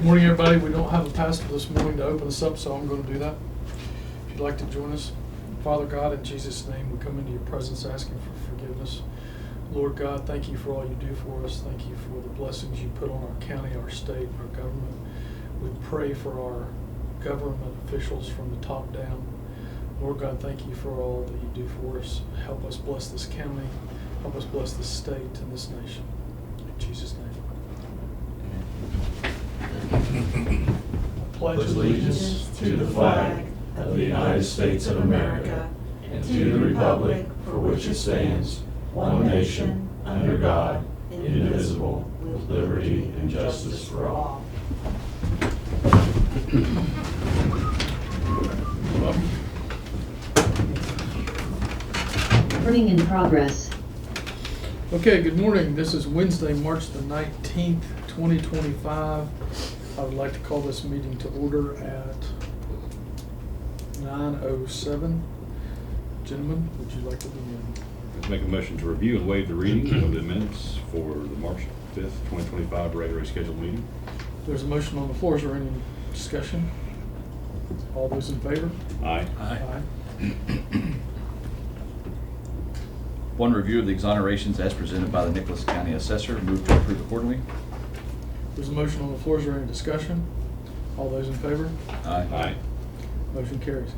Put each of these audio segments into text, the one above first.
Good morning, everybody. We don't have a pastor this morning to open us up, so I'm going to do that. If you'd like to join us. Father God, in Jesus' name, we come into your presence asking for forgiveness. Lord God, thank you for all you do for us. Thank you for the blessings you put on our county, our state, our government. We pray for our government officials from the top down. Lord God, thank you for all that you do for us. Help us bless this county. Help us bless this state and this nation. In Jesus' name. Pledge allegiance to the flag of the United States of America and to the republic for which it stands, one nation, under God, indivisible, with liberty and justice for all. Recording in progress. Okay, good morning. This is Wednesday, March the 19th, 2025. I would like to call this meeting to order at 9:07. Gentlemen, would you like to begin? Make a motion to review and waive the reading of the minutes for the March 5th, 2025 regularly scheduled meeting. There's a motion on the floor. Is there any discussion? All those in favor? Aye. Aye. One, review of the exonerations as presented by the Nicholas County Assessor. Move to approve accordingly. There's a motion on the floor. Is there any discussion? All those in favor? Aye. Motion carries.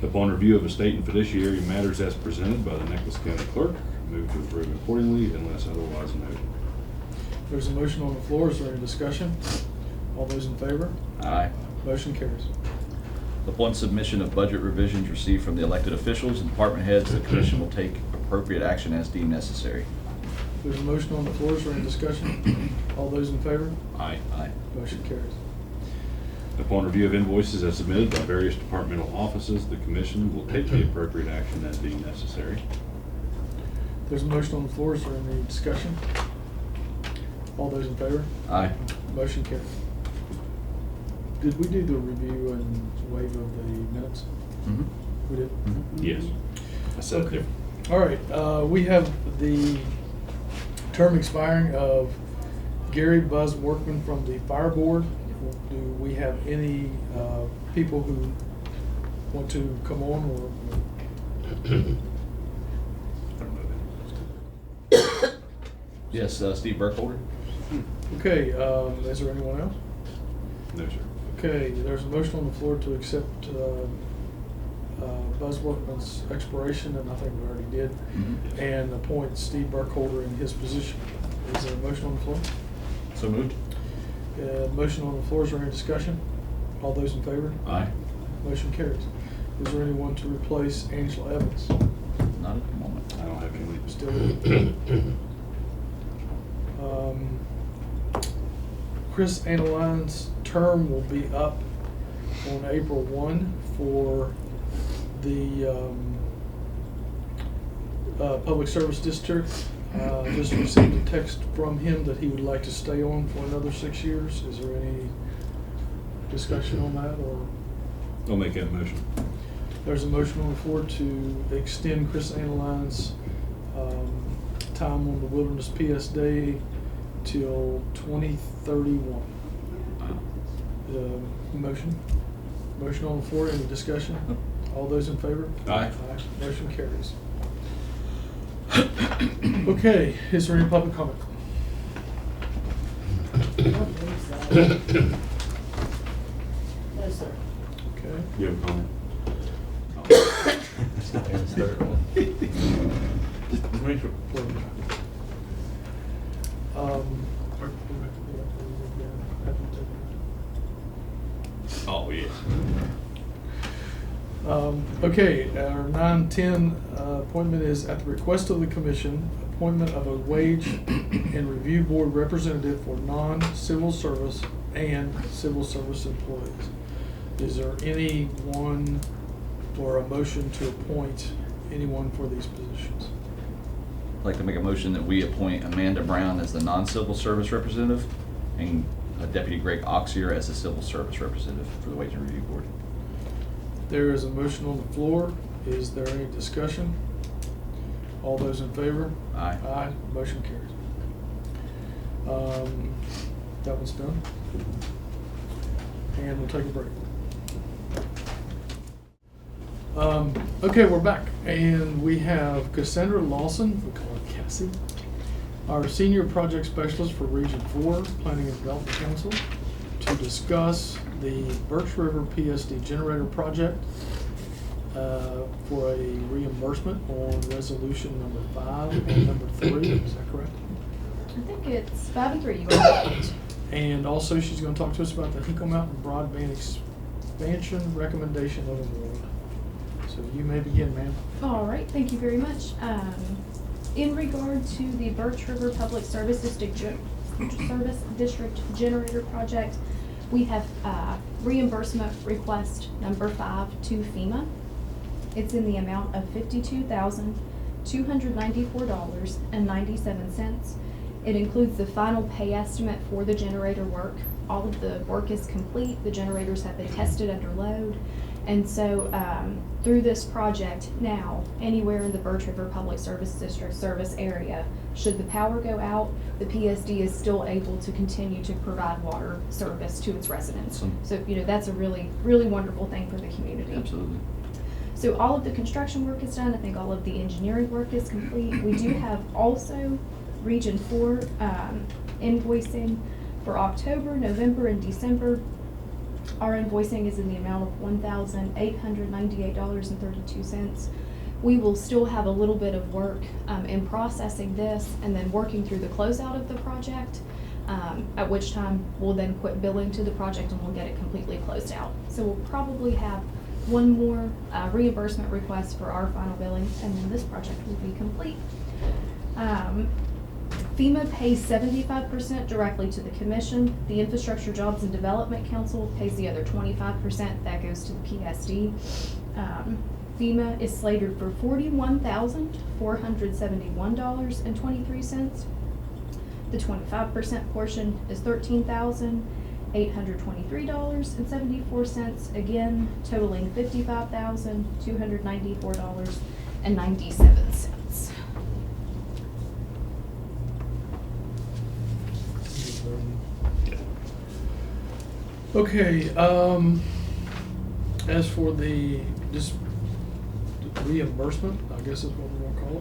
Upon review of estate and fiduciary matters as presented by the Nicholas County Clerk, move to approve accordingly unless otherwise noted. There's a motion on the floor. Is there any discussion? All those in favor? Aye. Motion carries. Upon submission of budget revisions received from the elected officials and department heads, the commission will take appropriate action as deemed necessary. There's a motion on the floor. Is there any discussion? All those in favor? Aye. Aye. Motion carries. Upon review of invoices as submitted by various departmental offices, the commission will take the appropriate action as deemed necessary. There's a motion on the floor. Is there any discussion? All those in favor? Aye. Motion carries. Did we do the review and waive of the minutes? Mm-hmm. We did? Yes. I said Okay. different. All right. We have the term expiring of Gary Buzz Workman from the Fire Board. Do we have any people who want to come on or? Yes, Steve Burkholder. Okay, is there anyone else? No, sir. Okay, there's a motion on the floor to accept Buzz Workman's expiration, and I think we already did, Mm-hmm. and appoint Steve Burkholder in his position. Is there a motion on the floor? So moved. Motion on the floor. Is there any discussion? All those in favor? Aye. Motion carries. Is there anyone to replace Angela Evans? Not at the moment. I don't have any. Still. Chris Anneline's term will be up on April 1 for the Public Service District. Just received a text from him that he would like to stay on for another 6 years. Is there any discussion on that, or? I'll make that motion. There's a motion on the floor to extend Chris Anneline's time on the Wilderness PSD till 2031. Motion? Motion on the floor. Any discussion? All those in favor? Aye. Motion carries. Okay, is there any public comment? No, sir. Okay. You have a comment? Oh, yes. Okay, our 9-10 appointment is at the request of the commission, appointment of a wage and review board representative for non-civil service and civil service employees. Is there anyone or a motion to appoint anyone for these positions? I'd like to make a motion that we appoint Amanda Brown as the non-civil service representative and Deputy Greg Oxier as the civil service representative for the Wage and Review Board. There is a motion on the floor. Is there any discussion? All those in favor? Aye. Aye. Motion carries. That one's done. And we'll take a break. Okay, we're back, and we have Cassandra Lawson, we call her Cassie, our Senior Project Specialist for Region 4, Planning and Development Council, to discuss the Birch River PSD Generator Project for a reimbursement on resolution number 5 and number 3, is that correct? I think it's 5 and 3, you are right. And also, she's going to talk to us about the Hinkle Mountain Broadband Expansion Recommendation of Award. So you may begin, ma'am. All right, thank you very much. In regard to the Birch River Public Service District Generator Project, we have reimbursement request number 5 to FEMA. It's in the amount of $52,294.97. It includes the final pay estimate for the generator work. All of the work is complete. The generators have been tested under load. And so through this project now, anywhere in the Birch River Public Service District service area, should the power go out, the PSD is still able to continue to provide water service to its residents. Awesome. So, you know, that's a really, really wonderful thing for the community. Absolutely. So all of the construction work is done. I think all of the engineering work is complete. We do have also Region 4 invoicing for October, November, and December. Our invoicing is in the amount of $1,898.32. We will still have a little bit of work in processing this and then working through the closeout of the project, at which time we'll then quit billing to the project and we'll get it completely closed out. So we'll probably have one more reimbursement request for our final billing, and then this project will be complete. FEMA pays 75% directly to the commission. The Infrastructure Jobs and Development Council pays the other 25%. That goes to the PSD. FEMA is slated for $41,471.23. The 25% portion is $13,823.74. Again, totaling $55,294.97. Okay, as for the reimbursement, I guess is what we're gonna call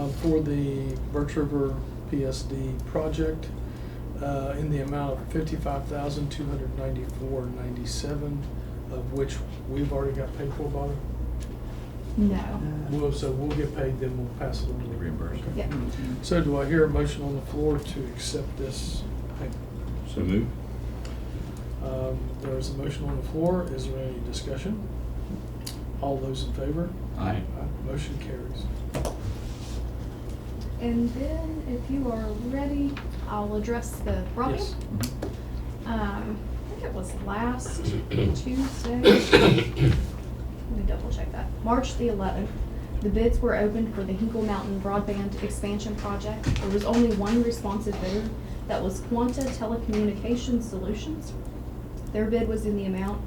it, for the Birch River PSD project, in the amount of $55,294.97, of which we've already got paid for, Bobby? No. So we'll get paid, then we'll pass it on to the Reimbursement. Yeah. So do I hear a motion on the floor to accept this payment? So moved. There's a motion on the floor. Is there any discussion? All those in favor? Aye. Motion carries. And then, if you are ready, I'll address the broadband. Yes. I think it was last Tuesday. Let me double check that. March the 11th, the bids were opened for the Hinkle Mountain Broadband Expansion Project. There was only one responsive bidder. That was Quanta Telecommunications Solutions. Their bid was in the amount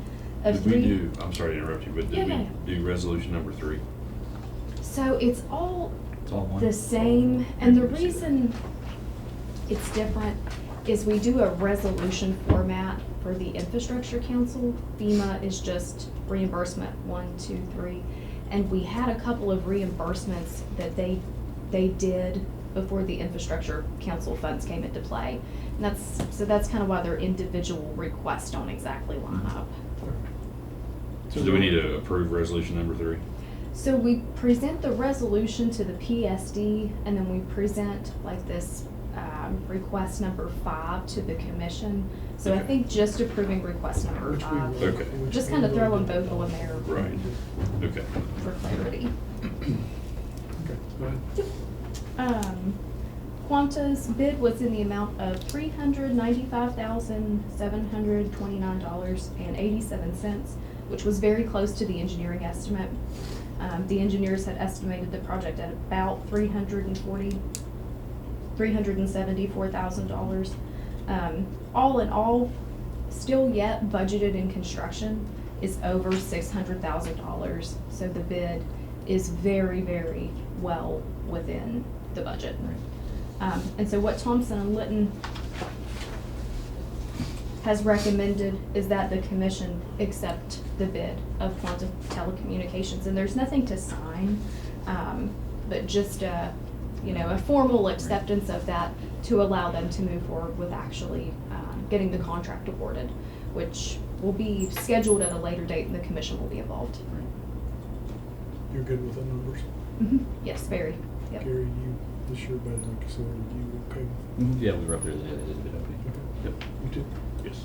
of Did we do, I'm sorry to interrupt you, but Yeah, did yeah. we do resolution number 3? So it's all It's all one. the same, and the reason it's different is we do a resolution format for the Infrastructure Council. FEMA is just reimbursement 1, 2, 3, and we had a couple of reimbursements that they did before the Infrastructure Council funds came into play. And that's kind of why their individual requests don't exactly line up. So do we need to approve resolution number 3? So we present the resolution to the PSD, and then we present like this request number 5 to the commission. So I Okay. think just approving request number Which we 5. will. Okay. Which Just we kind of will throw them do. both on there Right. Okay. for clarity. Okay, go ahead. Quanta's bid was in the amount of $395,729.87, which was very close to the engineering estimate. The engineers had estimated the project at about $374,000. All in all, still yet budgeted in construction is over $600,000. So the bid is very, very well within the budget. And so what Thompson and Litton has recommended is that the commission accept the bid of Quantum Telecommunications, and there's nothing to sign, but just a formal acceptance of that to allow them to move forward with actually getting the contract awarded, which will be scheduled at a later date, and the commission will be involved. You're good with the numbers? Yes, very. Yep. Gary, you, this year better than considered, you okay? Yeah, we were up there the other day, did a bid opening. Yep. You too? Yes.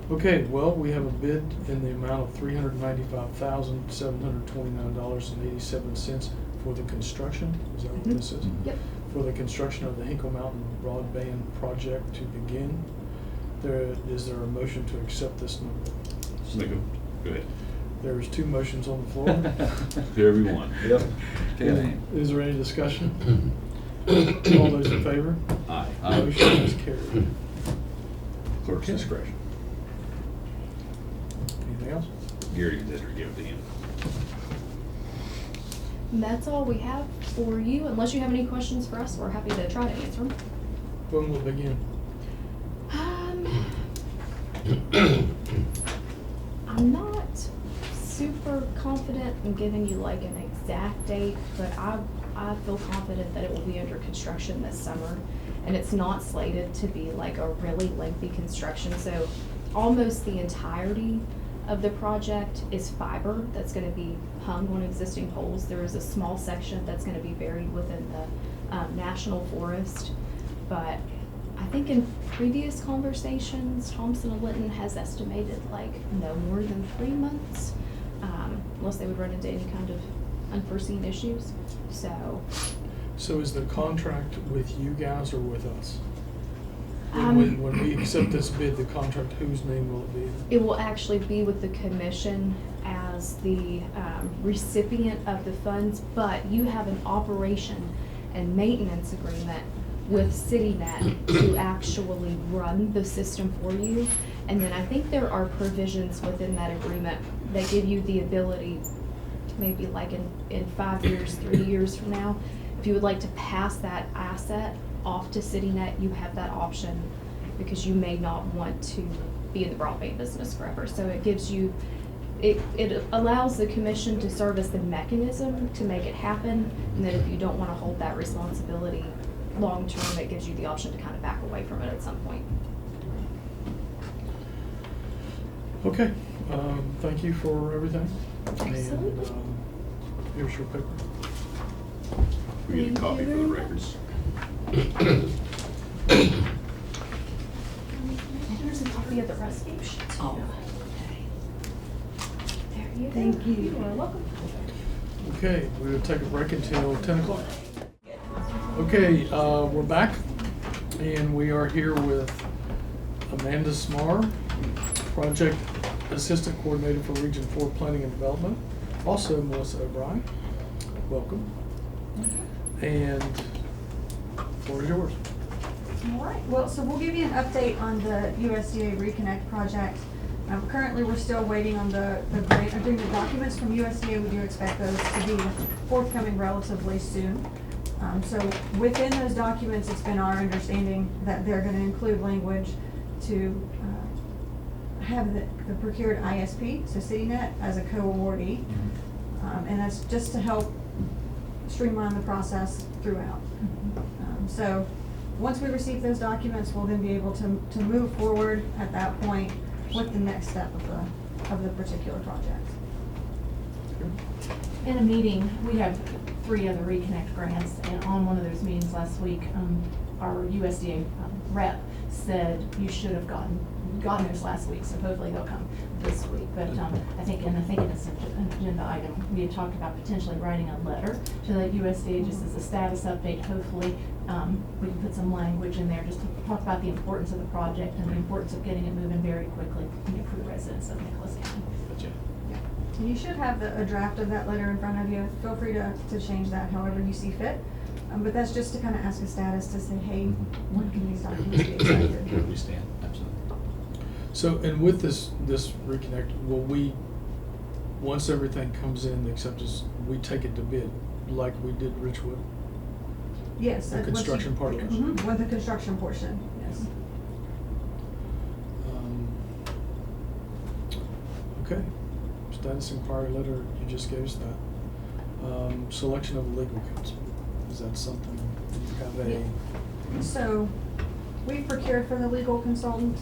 Okay, well, we have a bid in the amount of $395,729.87 for the construction, is that what Mhm. this is? Yep. For the construction of the Hinkle Mountain Broadband Project to begin. Is there a motion to accept this number? Go ahead. There's two motions on the floor. Do everyone. Yep. Okay. Is there any discussion? All those in favor? Aye. Aye. Motion is carried. Clerk's Okay. discretion. Anything else? Gary can just give it to him. And that's all we have for you. Unless you have any questions for us, we're happy to try to answer them. When will it begin? I'm not super confident in giving you like an exact date, but I feel confident that it will be under construction this summer. And it's not slated to be like a really lengthy construction, so almost the entirety of the project is fiber that's gonna be hung on existing poles. There is a small section that's gonna be buried within the national forest, but I think in previous conversations, Thompson and Linton has estimated like no more than 3 months, unless they would run into any kind of unforeseen issues. So is the contract with you guys or with us? Um, When we accept this bid, the contract, whose name will it be in? It will actually be with the commission as the recipient of the funds, but you have an operation and maintenance agreement with CityNet to actually run the system for you. And then I think there are provisions within that agreement that give you the ability, maybe like in 5 years, 3 years from now, if you would like to pass that asset off to CityNet, you have that option because you may not want to be in the broadband business forever. So it gives you, it allows the commission to serve as the mechanism to make it happen, and that if you don't want to hold that responsibility long-term, it gives you the option to kind of back away from it at some point. Okay, thank you for everything. Absolutely. And here's your paper. We get a Thank copy you for the very records. There's a copy of the resolution too. Oh. There you go. Thank you. You are welcome. Okay, we'll take a break until 10 o'clock. Okay, we're back, and we are here with Amanda Smar, Project Assistant Coordinator for Region 4 Planning and Development. Also Melissa O'Brien, welcome. And the floor is yours. All right, well, so we'll give you an update on the USDA Reconnect project. Currently, we're still waiting on the grant agreement documents from USDA. We do expect those to be forthcoming relatively soon. So within those documents, it's been our understanding that they're going to include language to have the procured ISP, so CityNet, as a co-awardee. And that's just to help streamline the process throughout. So once we receive those documents, we'll then be able to move forward at that point with the next step of the particular project. In a meeting, we have 3 other Reconnect grants, and on one of those meetings last week, our USDA rep said you should have gotten those last week, so hopefully they'll come this week. But I think in this agenda item, we had talked about potentially writing a letter to the USDA just as a status update. Hopefully, we can put some language in there just to talk about the importance of the project and the importance of getting it moving very quickly for the residents of Nicholas County. And you should have a draft of that letter in front of you. Feel free to change that however you see fit. But that's just to kind of ask a status to say, hey, when can these documents be accepted? Where we stand, absolutely. So, and with this reconnect, will we, once everything comes in, the acceptance, we take it to bid, like we did Richwood? Yes. The construction part of it? With the construction portion, yes. Okay. Status inquiry letter, you just gave us that. Selection of legal counsel. Is that something you have a? So, we've procured for the legal consultant.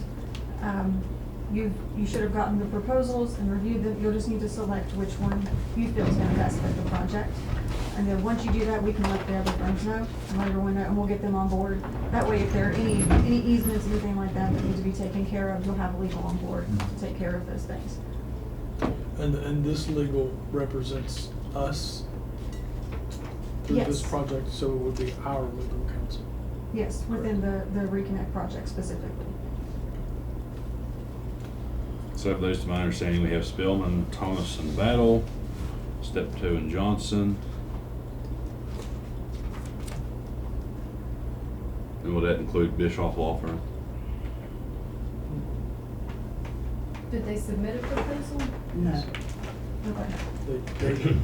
You should have gotten the proposals and reviewed them. You'll just need to select which one you feel is gonna best fit the project. And then once you do that, we can let the other firms know, and let everyone know, and we'll get them on board. That way, if there are any easements, anything like that that need to be taken care of, you'll have legal on board to take care of those things. And this legal represents us through this Yes. project, so it would be our legal counsel. Yes, within the Reconnect project specifically. So of those, to my understanding, we have Spillman, Thomas, and Battle, Steptoe and Johnson. And will that include Bischoff Law Firm? Did they submit a proposal? No. Okay.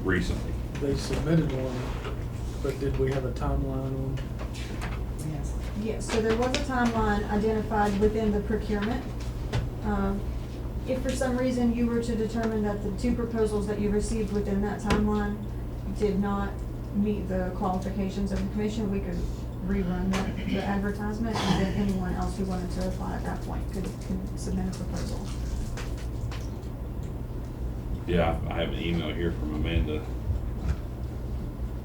Recently. They submitted one, but did we have a timeline on? Yes. Yes, so there was a timeline identified within the procurement. If for some reason you were to determine that the two proposals that you received within that timeline did not meet the qualifications of the commission, we could rerun the advertisement, and then anyone else who wanted to apply at that point could submit a proposal. Yeah, I have an email here from Amanda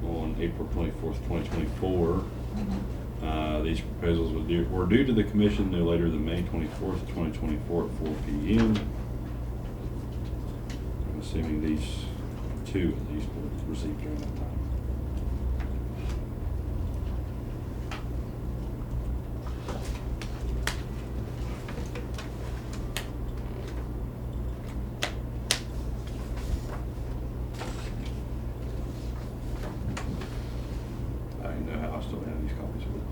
on April 24th, 2024. These proposals were due to the commission no later than May 24th, 2024 at 4 p.m. I'm assuming two of these were received during that time. I don't know how I still have these copies of it.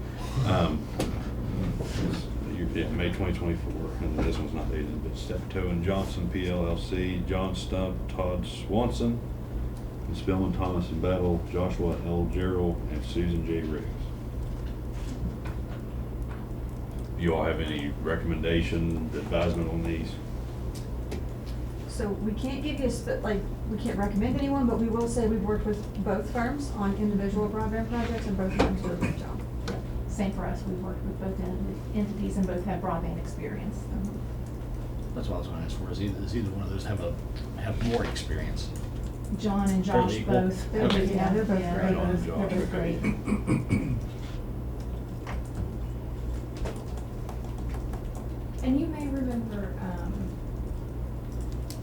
Yeah, May 2024, and this one's not dated, but Steptoe and Johnson, PLLC, John Stump, Todd Swanson, and Spillman, Thomas and Battle, Joshua L. Gerald, and Susan J. Riggs. You all have any recommendation, advisement on these? So we can't give you we can't recommend anyone, but we will say we've worked with both firms on individual broadband projects, and both firms do a great job. Same for us, we've worked with both entities and both have broadband experience. That's what I was gonna ask for, is either one of those have more experience? John and Fairly Josh equal. both. They're Okay. both- yeah, they're both Yeah, great. they're both Josh. great. And you may remember,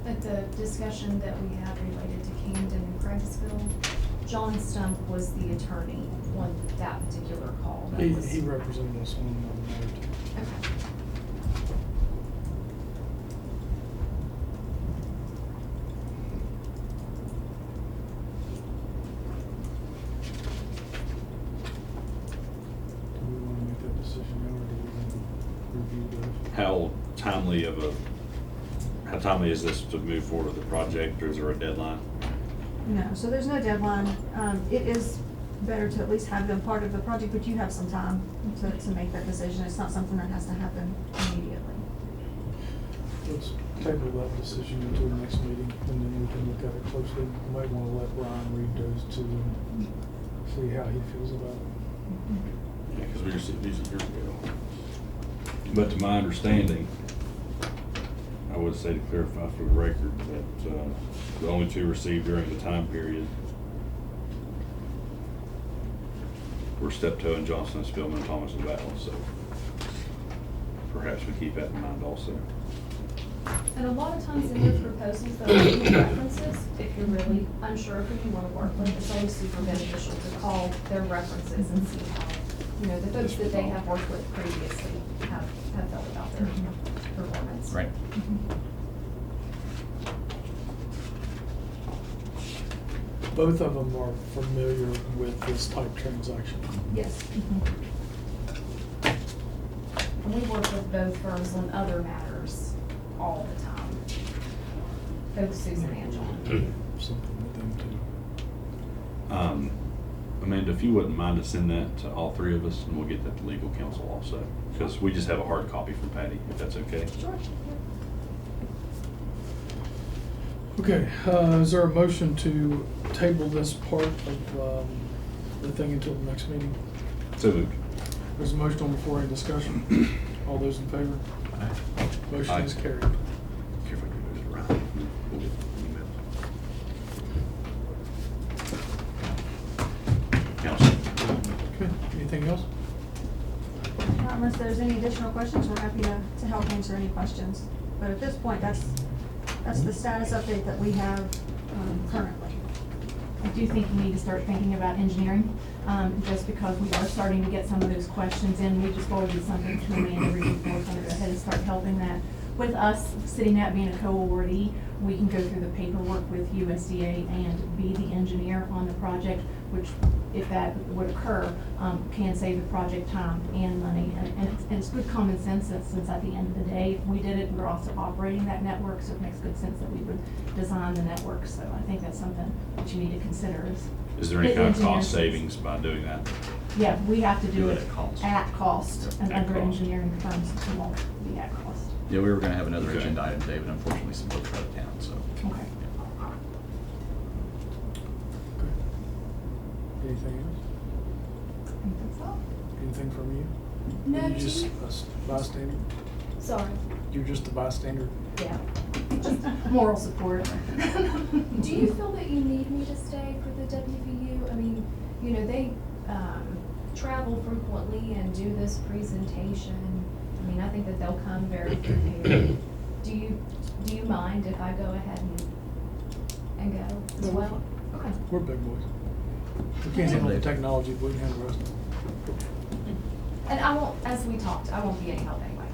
at the discussion that we had related to Camden and Craigville, John Stump was the attorney on that particular call. That was- He represented us on another matter too. Okay. Do we want to make that decision now, or do we want to review those? How timely is this to move forward with the project, or is there a deadline? No, so there's no deadline. It is better to at least have them part of the project, but you have some time to make that decision. It's not something that has to happen immediately. Let's table that decision until the next meeting, and then we can look at it closely. We might want to let Ryan read those two and see how he feels about it. Yeah, because we received these a year ago. But to my understanding, I would say to clarify for the record that the only two received during the time period were Steptoe and Johnson, and Spillman, and Thomas and Battle, so perhaps we keep that in mind also. And a lot of times in those proposals, they'll give you references, if you're really unsure of who you want to work with. It's always super beneficial to call their references and see how, the folks that they have worked with previously have felt about their performance. Right. Both of them are familiar with this type transaction. Yes. And we work with both firms on other matters all the time. Both Susan and John. Something with them too. Amanda, if you wouldn't mind to send that to all three of us, and we'll get that to legal counsel also, because we just have a hard copy from Patty, if that's okay. Sure. Okay, is there a motion to table this part of the thing until the next meeting? So moved. There's a motion on the floor, any discussion? All those in favor? Motion Aye. is carried. Care if I can move it around. We'll get emails. Council. Okay, anything else? Not unless there's any additional questions, we're happy to help answer any questions. But at this point, that's the status update that we have currently. I do think we need to start thinking about engineering, just because we are starting to get some of those questions in. We just forwarded something to Amanda Reed before, so I'm gonna go ahead and start helping that. With us sitting at being a co-awardee, we can go through the paperwork with USDA and be the engineer on the project, which, if that would occur, can save the project time and money. And it's good common sense, since at the end of the day, if we did it, we're also operating that network, so it makes good sense that we would design the network. So I think that's something that you need to consider Is there any kind of engineering. cost savings by doing that? Yeah, we have to do it at cost. at cost, and At other cost. engineering firms won't be at cost. Yeah, we were gonna have another Okay. agenda item today, but unfortunately some folks are out of town, so. Okay. Okay. Anything else? I think that's all. Anything from you? No, You do just you- a bystander? Sorry. You're just a bystander? Yeah. Just moral support. Do you feel that you need me to stay for the WVU? I mean, you know, they travel frequently and do this presentation. I mean, I think that they'll come very prepared. Do you mind if I go ahead and go as No, we're well? Okay. We're big boys. We can't handle the technology, but we can handle the rest of it. And I won't, as we talked, I won't be any help anyway.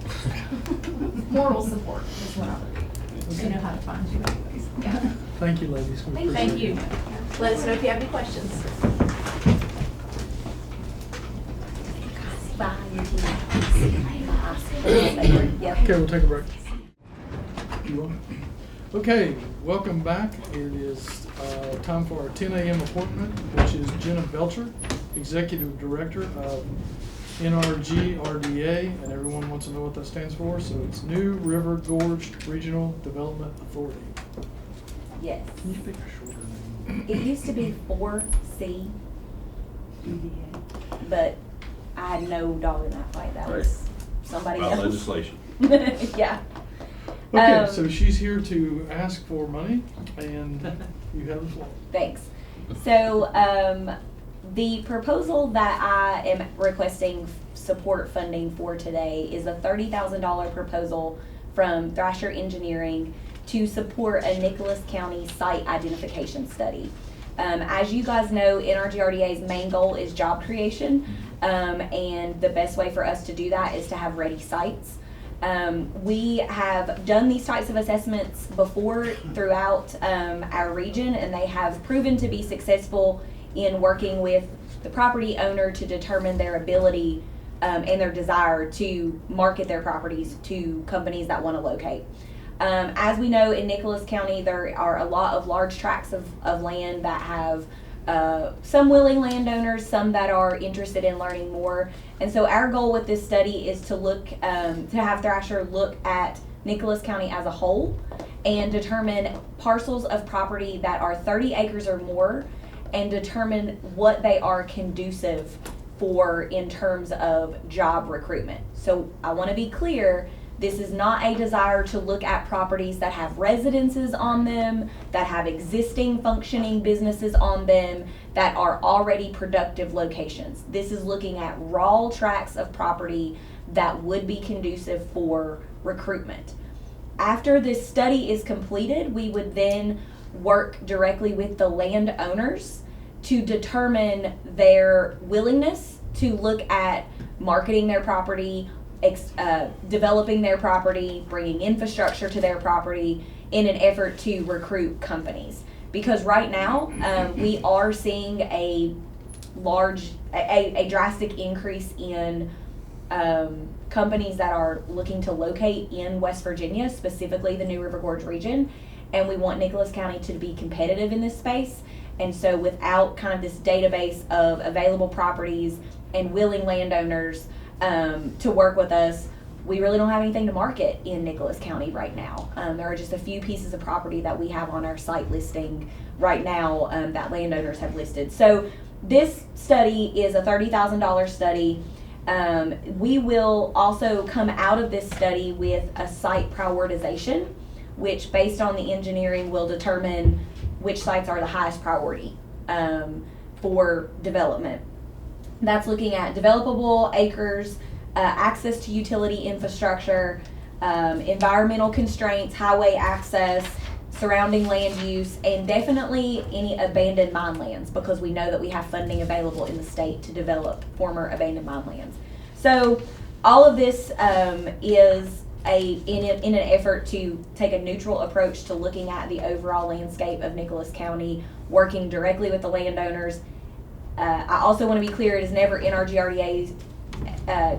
Moral support is what I would be. They know how to find you anyways. Yeah. Thank you, ladies. We Thank appreciate Thank you. it. Let us know if you have any questions. Okay, we'll take a break. You want? Okay, welcome back. It is time for our 10 a.m. appointment, which is Jenna Belcher, Executive Director of NRG RDA, and everyone wants to know what that stands for, so it's New River Gorge Regional Development Authority. Yes. Can you pick a shorter name? It used to be 4C, but I had no dog in that fight. That was somebody About else. legislation. Yeah. Okay, so she's here to ask for money, and you have the floor. Thanks. So, the proposal that I am requesting support funding for today is a $30,000 proposal from Thrasher Engineering to support a Nicholas County site identification study. As you guys know, NRGRDA's main goal is job creation, and the best way for us to do that is to have ready sites. We have done these types of assessments before throughout our region, and they have proven to be successful in working with the property owner to determine their ability and their desire to market their properties to companies that want to locate. As we know, in Nicholas County, there are a lot of large tracts of land that have some willing landowners, some that are interested in learning more. And so our goal with this study is to look, to have Thrasher look at Nicholas County as a whole and determine parcels of property that are 30 acres or more and determine what they are conducive for in terms of job recruitment. So I want to be clear, this is not a desire to look at properties that have residences on them, that have existing functioning businesses on them, that are already productive locations. This is looking at raw tracts of property that would be conducive for recruitment. After this study is completed, we would then work directly with the landowners to determine their willingness to look at marketing their property, developing their property, bringing infrastructure to their property in an effort to recruit companies. Because right now, we are seeing a drastic increase in companies that are looking to locate in West Virginia, specifically the New River Gorge region, and we want Nicholas County to be competitive in this space. And so without kind of this database of available properties and willing landowners to work with us, we really don't have anything to market in Nicholas County right now. There are just a few pieces of property that we have on our site listing right now that landowners have listed. So this study is a $30,000 study. We will also come out of this study with a site prioritization, which based on the engineering will determine which sites are the highest priority for development. That's looking at developable acres, access to utility infrastructure, environmental constraints, highway access, surrounding land use, and definitely any abandoned mine lands, because we know that we have funding available in the state to develop former abandoned mine lands. So all of this is in an effort to take a neutral approach to looking at the overall landscape of Nicholas County, working directly with the landowners. I also want to be clear, it is never NRGRDA's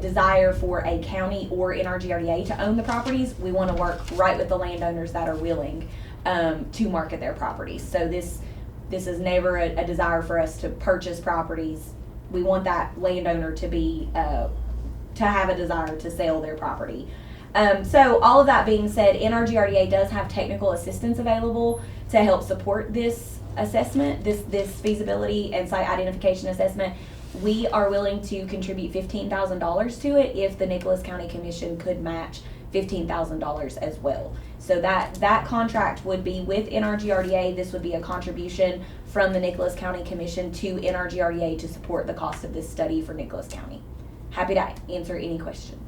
desire for a county or NRGRDA to own the properties. We want to work right with the landowners that are willing to market their properties. So this is never a desire for us to purchase properties. We want that landowner to be to have a desire to sell their property. So all of that being said, NRGRDA does have technical assistance available to help support this assessment, this feasibility and site identification assessment. We are willing to contribute $15,000 to it if the Nicholas County Commission could match $15,000 as well. So that contract would be with NRGRDA. This would be a contribution from the Nicholas County Commission to NRGRDA to support the cost of this study for Nicholas County. Happy to answer any questions.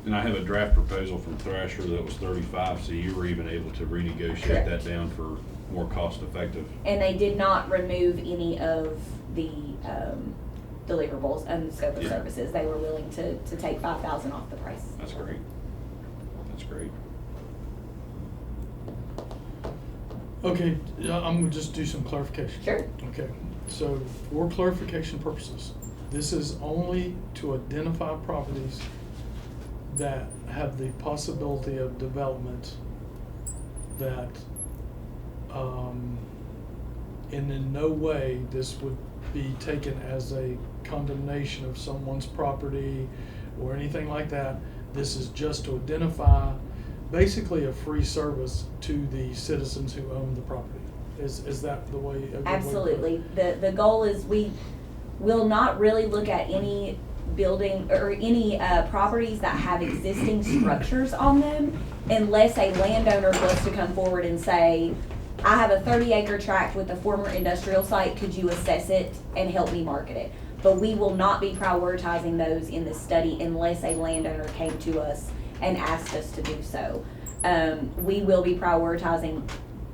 And I have a draft proposal from Thrasher that was 35, so you were even able to renegotiate Correct. that down for more cost effective. And they did not remove any of the deliverables and the scope of Yeah. services. They were willing to take $5,000 off the price. That's great. That's great. Okay, I'm gonna just do some clarification. Sure. Okay, so for clarification purposes, this is only to identify properties that have the possibility of development that, and in no way this would be taken as a condemnation of someone's property or anything like that. This is just to identify basically a free service to the citizens who own the property. Is that the way? A good way to put it? Absolutely. The goal is we will not really look at any building or any properties that have existing structures on them unless a landowner was to come forward and say, I have a 30-acre tract with a former industrial site, could you assess it and help me market it? But we will not be prioritizing those in this study unless a landowner came to us and asked us to do so. We will be prioritizing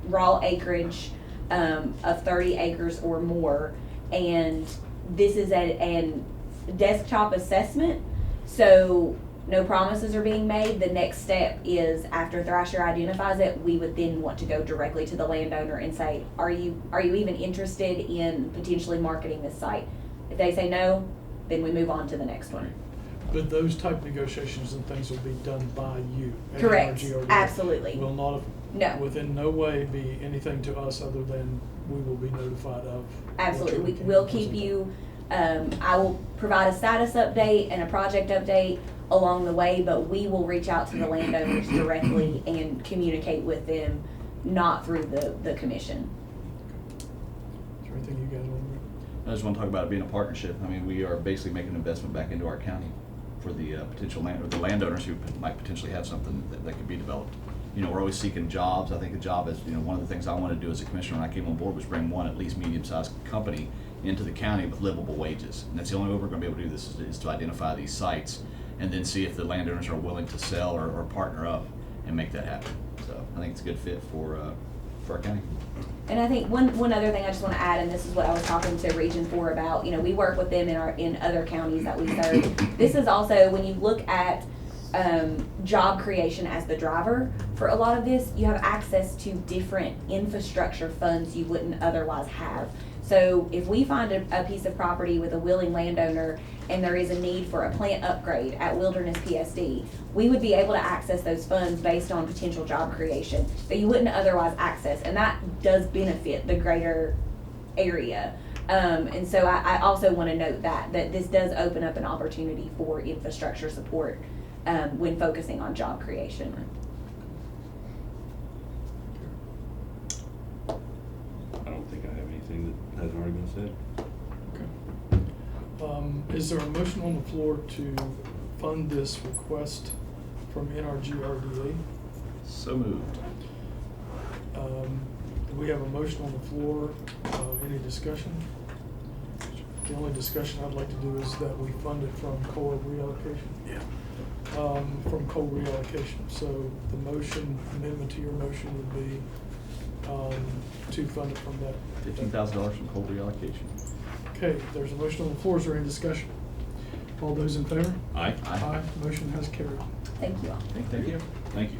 raw acreage of 30 acres or more, and this is an desktop assessment, so no promises are being made. The next step is after Thrasher identifies it, we would then want to go directly to the landowner and say, are you even interested in potentially marketing this site? If they say no, then we move on to the next one. But those type negotiations and things will be done by you. at Correct. NRGRDA. Absolutely. Will not, No. within no way be anything to us other than we will be notified of. what Absolutely. you're We looking will at. keep you, I will provide a status update and a project update along the way, but we will reach out to the landowners directly and communicate with them, not through the commission. Is there anything you guys want to do? I just want to talk about it being a partnership. I mean, we are basically making an investment back into our county for the potential the landowners who might potentially have something that could be developed. You know, we're always seeking jobs. I think a job is, one of the things I want to do as a commissioner when I came on board was bring one at least medium-sized company into the county with livable wages. And that's the only way we're going to be able to do this is to identify these sites and then see if the landowners are willing to sell or partner up and make that happen. So I think it's a good fit for our county. And I think one other thing I just want to add, and this is what I was talking to Region 4 about, we work with them in other counties that we serve. This is also, when you look at job creation as the driver for a lot of this, you have access to different infrastructure funds you wouldn't otherwise have. So if we find a piece of property with a willing landowner and there is a need for a plant upgrade at Wilderness PSD, we would be able to access those funds based on potential job creation that you wouldn't otherwise access. And that does benefit the greater area. And so I also want to note that this does open up an opportunity for infrastructure support when focusing on job creation. I don't think I have anything that hasn't already been said. Okay. Is there a motion on the floor to fund this request from NRG-RDA? So moved. We have a motion on the floor. Any discussion? The only discussion I'd like to do is that we fund it from COLA reallocation. Yeah. From COLA reallocation. So the motion, amendment to your motion would be to fund it from that. $15,000 from coal reallocation. Okay, there's a motion on the floor. Is there any discussion? All those in favor? Aye. Aye. Motion has carried. Thank you all. Thank you. Thank you.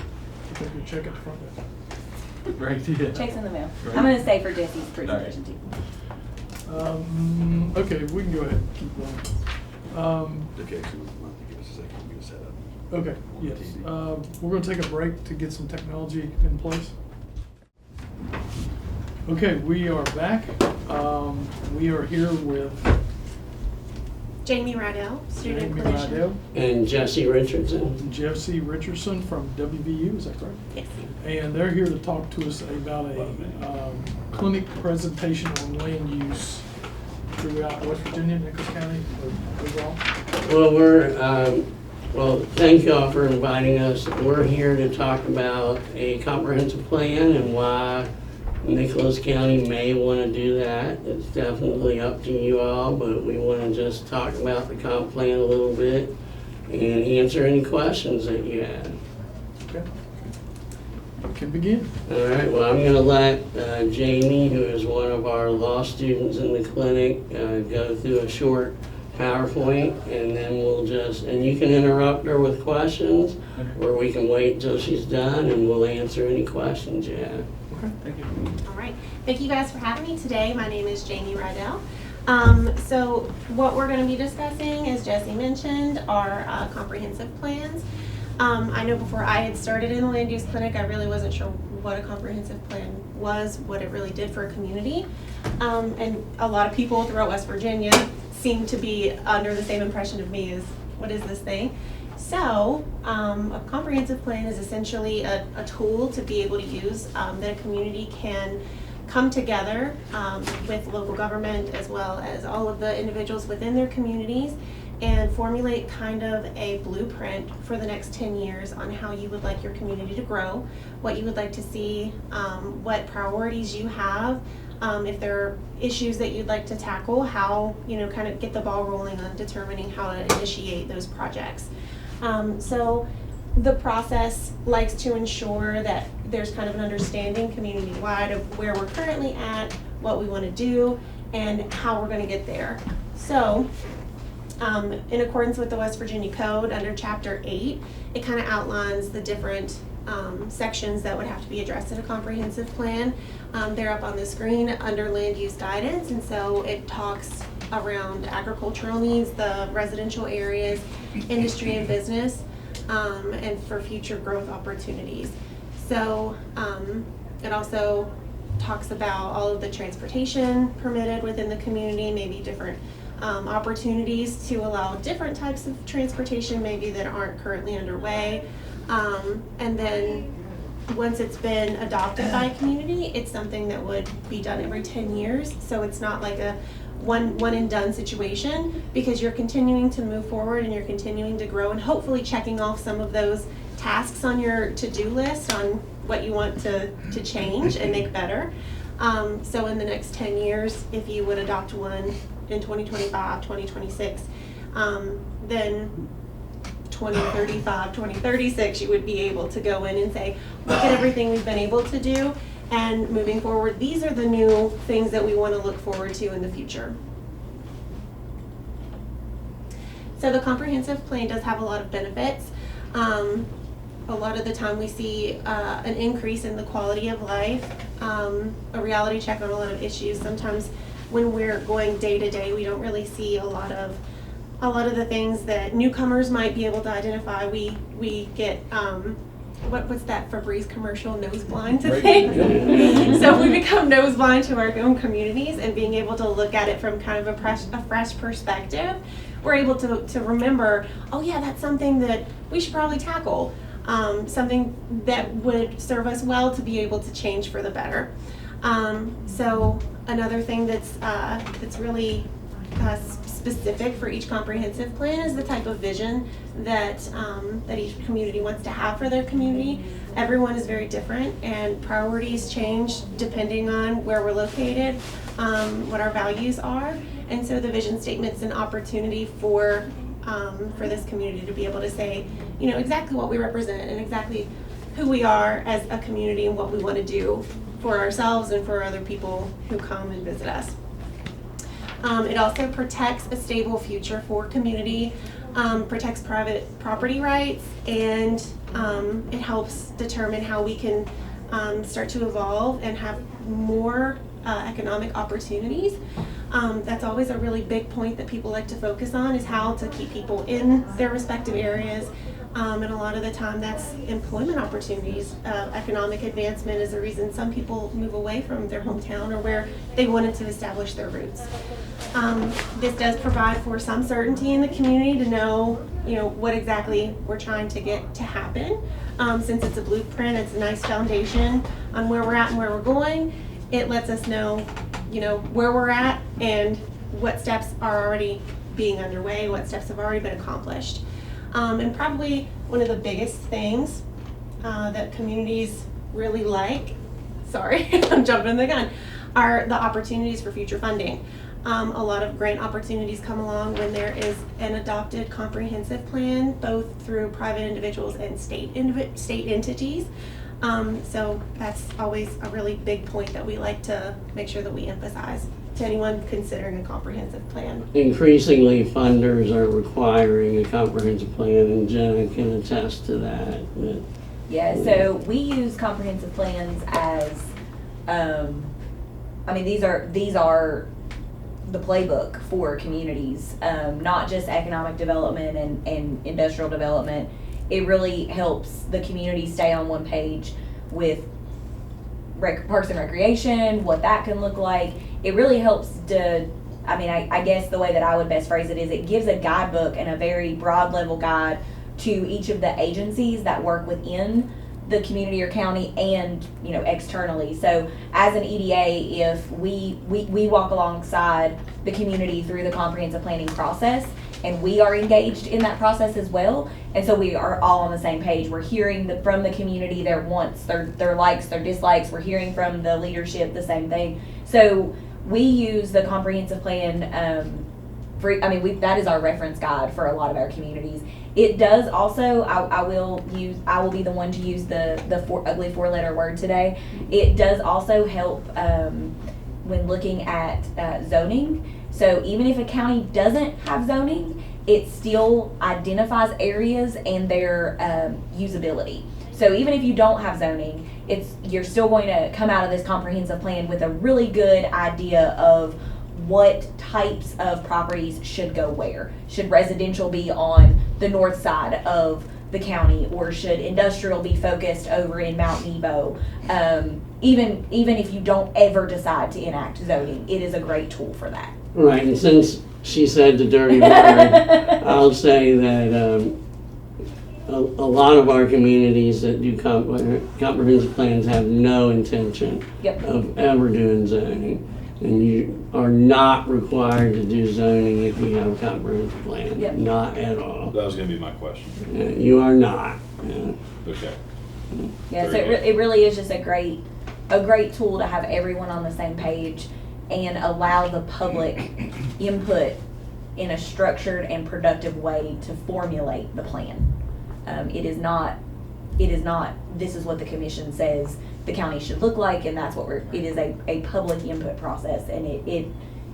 Pick up your check at the front desk. Great idea. Checks in the mail. Right. I'm going to stay for Jesse's presentation too. Okay, we can go ahead and keep going. Okay, actually, we'll have to give us a second. We're going to set up. Okay, yes. We're going to take a break to get some technology in place. Okay, we are back. We are here with Jamie Rydell, student Jamie clinician. Rydell And Jesse Richardson. and Jeff C. Richardson from WVU, is that correct? Yes. And they're here to talk to us about a clinic presentation on land use throughout West Virginia, Nicholas County, overall. Well, thank you all for inviting us. We're here to talk about a comprehensive plan and why Nicholas County may want to do that. It's definitely up to you all, but we want to just talk about the comp plan a little bit and answer any questions that you have. Okay. You can begin. All right, well, I'm going to let Jamie, who is one of our law students in the clinic, go through a short PowerPoint, and then and you can interrupt her with questions, or we can wait until she's done and we'll answer any questions you have. Okay, thank you. All right. Thank you guys for having me today. My name is Jamie Rydell. So what we're going to be discussing, as Jesse mentioned, are comprehensive plans. I know before I had started in the land use clinic, I really wasn't sure what a comprehensive plan was, what it really did for a community. And a lot of people throughout West Virginia seem to be under the same impression of me as, what is this thing? So a comprehensive plan is essentially a tool to be able to use that a community can come together with local government as well as all of the individuals within their communities and formulate kind of a blueprint for the next 10 years on how you would like your community to grow, what you would like to see, what priorities you have, if there are issues that you'd like to tackle, how, kind of get the ball rolling on determining how to initiate those projects. So the process likes to ensure that there's kind of an understanding community-wide of where we're currently at, what we want to do, and how we're going to get there. So in accordance with the West Virginia Code, under Chapter 8, it kind of outlines the different sections that would have to be addressed in a comprehensive plan. They're up on the screen under land use guidance, and so it talks around agricultural needs, the residential areas, industry and business, and for future growth opportunities. So it also talks about all of the transportation permitted within the community, maybe different opportunities to allow different types of transportation maybe that aren't currently underway. And then once it's been adopted by a community, it's something that would be done every 10 years. So it's not like a one and done situation, because you're continuing to move forward and you're continuing to grow and hopefully checking off some of those tasks on your to-do list on what you want to change and make better. So in the next 10 years, if you would adopt one in 2025, 2026, then 2035, 2036, you would be able to go in and say, look at everything we've been able to do, and moving forward, these are the new things that we want to look forward to in the future. So the comprehensive plan does have a lot of benefits. A lot of the time we see an increase in the quality of life, a reality check on a lot of issues. Sometimes when we're going day to day, we don't really see a lot of the things that newcomers might be able to identify. We get what's that Febreze commercial, nose blind to Right. things? So if we become nose blind to our own communities and being able to look at it from kind of a fresh perspective, we're able to remember, oh yeah, that's something that we should probably tackle. Something that would serve us well to be able to change for the better. So another thing that's really specific for each comprehensive plan is the type of vision that that each community wants to have for their community. Everyone is very different, and priorities change depending on where we're located, what our values are, and so the vision statement's an opportunity for this community to be able to say, you know, exactly what we represent and exactly who we are as a community and what we want to do for ourselves and for other people who come and visit us. It also protects a stable future for community, protects private property rights, and it helps determine how we can start to evolve and have more economic opportunities. That's always a really big point that people like to focus on, is how to keep people in their respective areas. And a lot of the time that's employment opportunities. Economic advancement is the reason some people move away from their hometown or where they wanted to establish their roots. This does provide for some certainty in the community to know, you know, what exactly we're trying to get to happen. Since it's a blueprint, it's a nice foundation on where we're at and where we're going. It lets us know, you know, where we're at and what steps are already being underway, what steps have already been accomplished. And probably one of the biggest things that communities really like, sorry, I'm jumping the gun, are the opportunities for future funding. A lot of grant opportunities come along when there is an adopted comprehensive plan, both through private individuals and state entities. So that's always a really big point that we like to make sure that we emphasize to anyone considering a comprehensive plan. Increasingly, funders are requiring a comprehensive plan, and Jenna can attest to that. Yeah, so we use comprehensive plans as, I mean, these are the playbook for communities, not just economic development and industrial development. It really helps the community stay on one page with Parks and Recreation, what that can look like. It really helps to, I mean, I guess the way that I would best phrase it is it gives a guidebook and a very broad level guide to each of the agencies that work within the community or county and, you know, externally. So as an EDA, if we walk alongside the community through the comprehensive planning process, and we are engaged in that process as well, and so we are all on the same page. We're hearing from the community their wants, their likes, their dislikes. We're hearing from the leadership the same thing. So we use the comprehensive plan that is our reference guide for a lot of our communities. It does also, I will be the one to use the ugly 4-letter word today. It does also help when looking at zoning. So even if a county doesn't have zoning, it still identifies areas and their usability. So even if you don't have zoning, you're still going to come out of this comprehensive plan with a really good idea of what types of properties should go where. Should residential be on the north side of the county, or should industrial be focused over in Mount Nebo? Even if you don't ever decide to enact zoning, it is a great tool for that. Right, and since she said the dirty word, I'll say that a lot of our communities that do comprehensive plans have no intention of ever doing zoning. And you are not required to do zoning if you have a comprehensive plan. Not at all. That was going to be my question. You are not. Okay. Yeah, so it really is just a great tool to have everyone on the same page and allow the public input in a structured and productive way to formulate the plan. It is not, this is what the commission says the county should look like, and that's what it is a public input process, and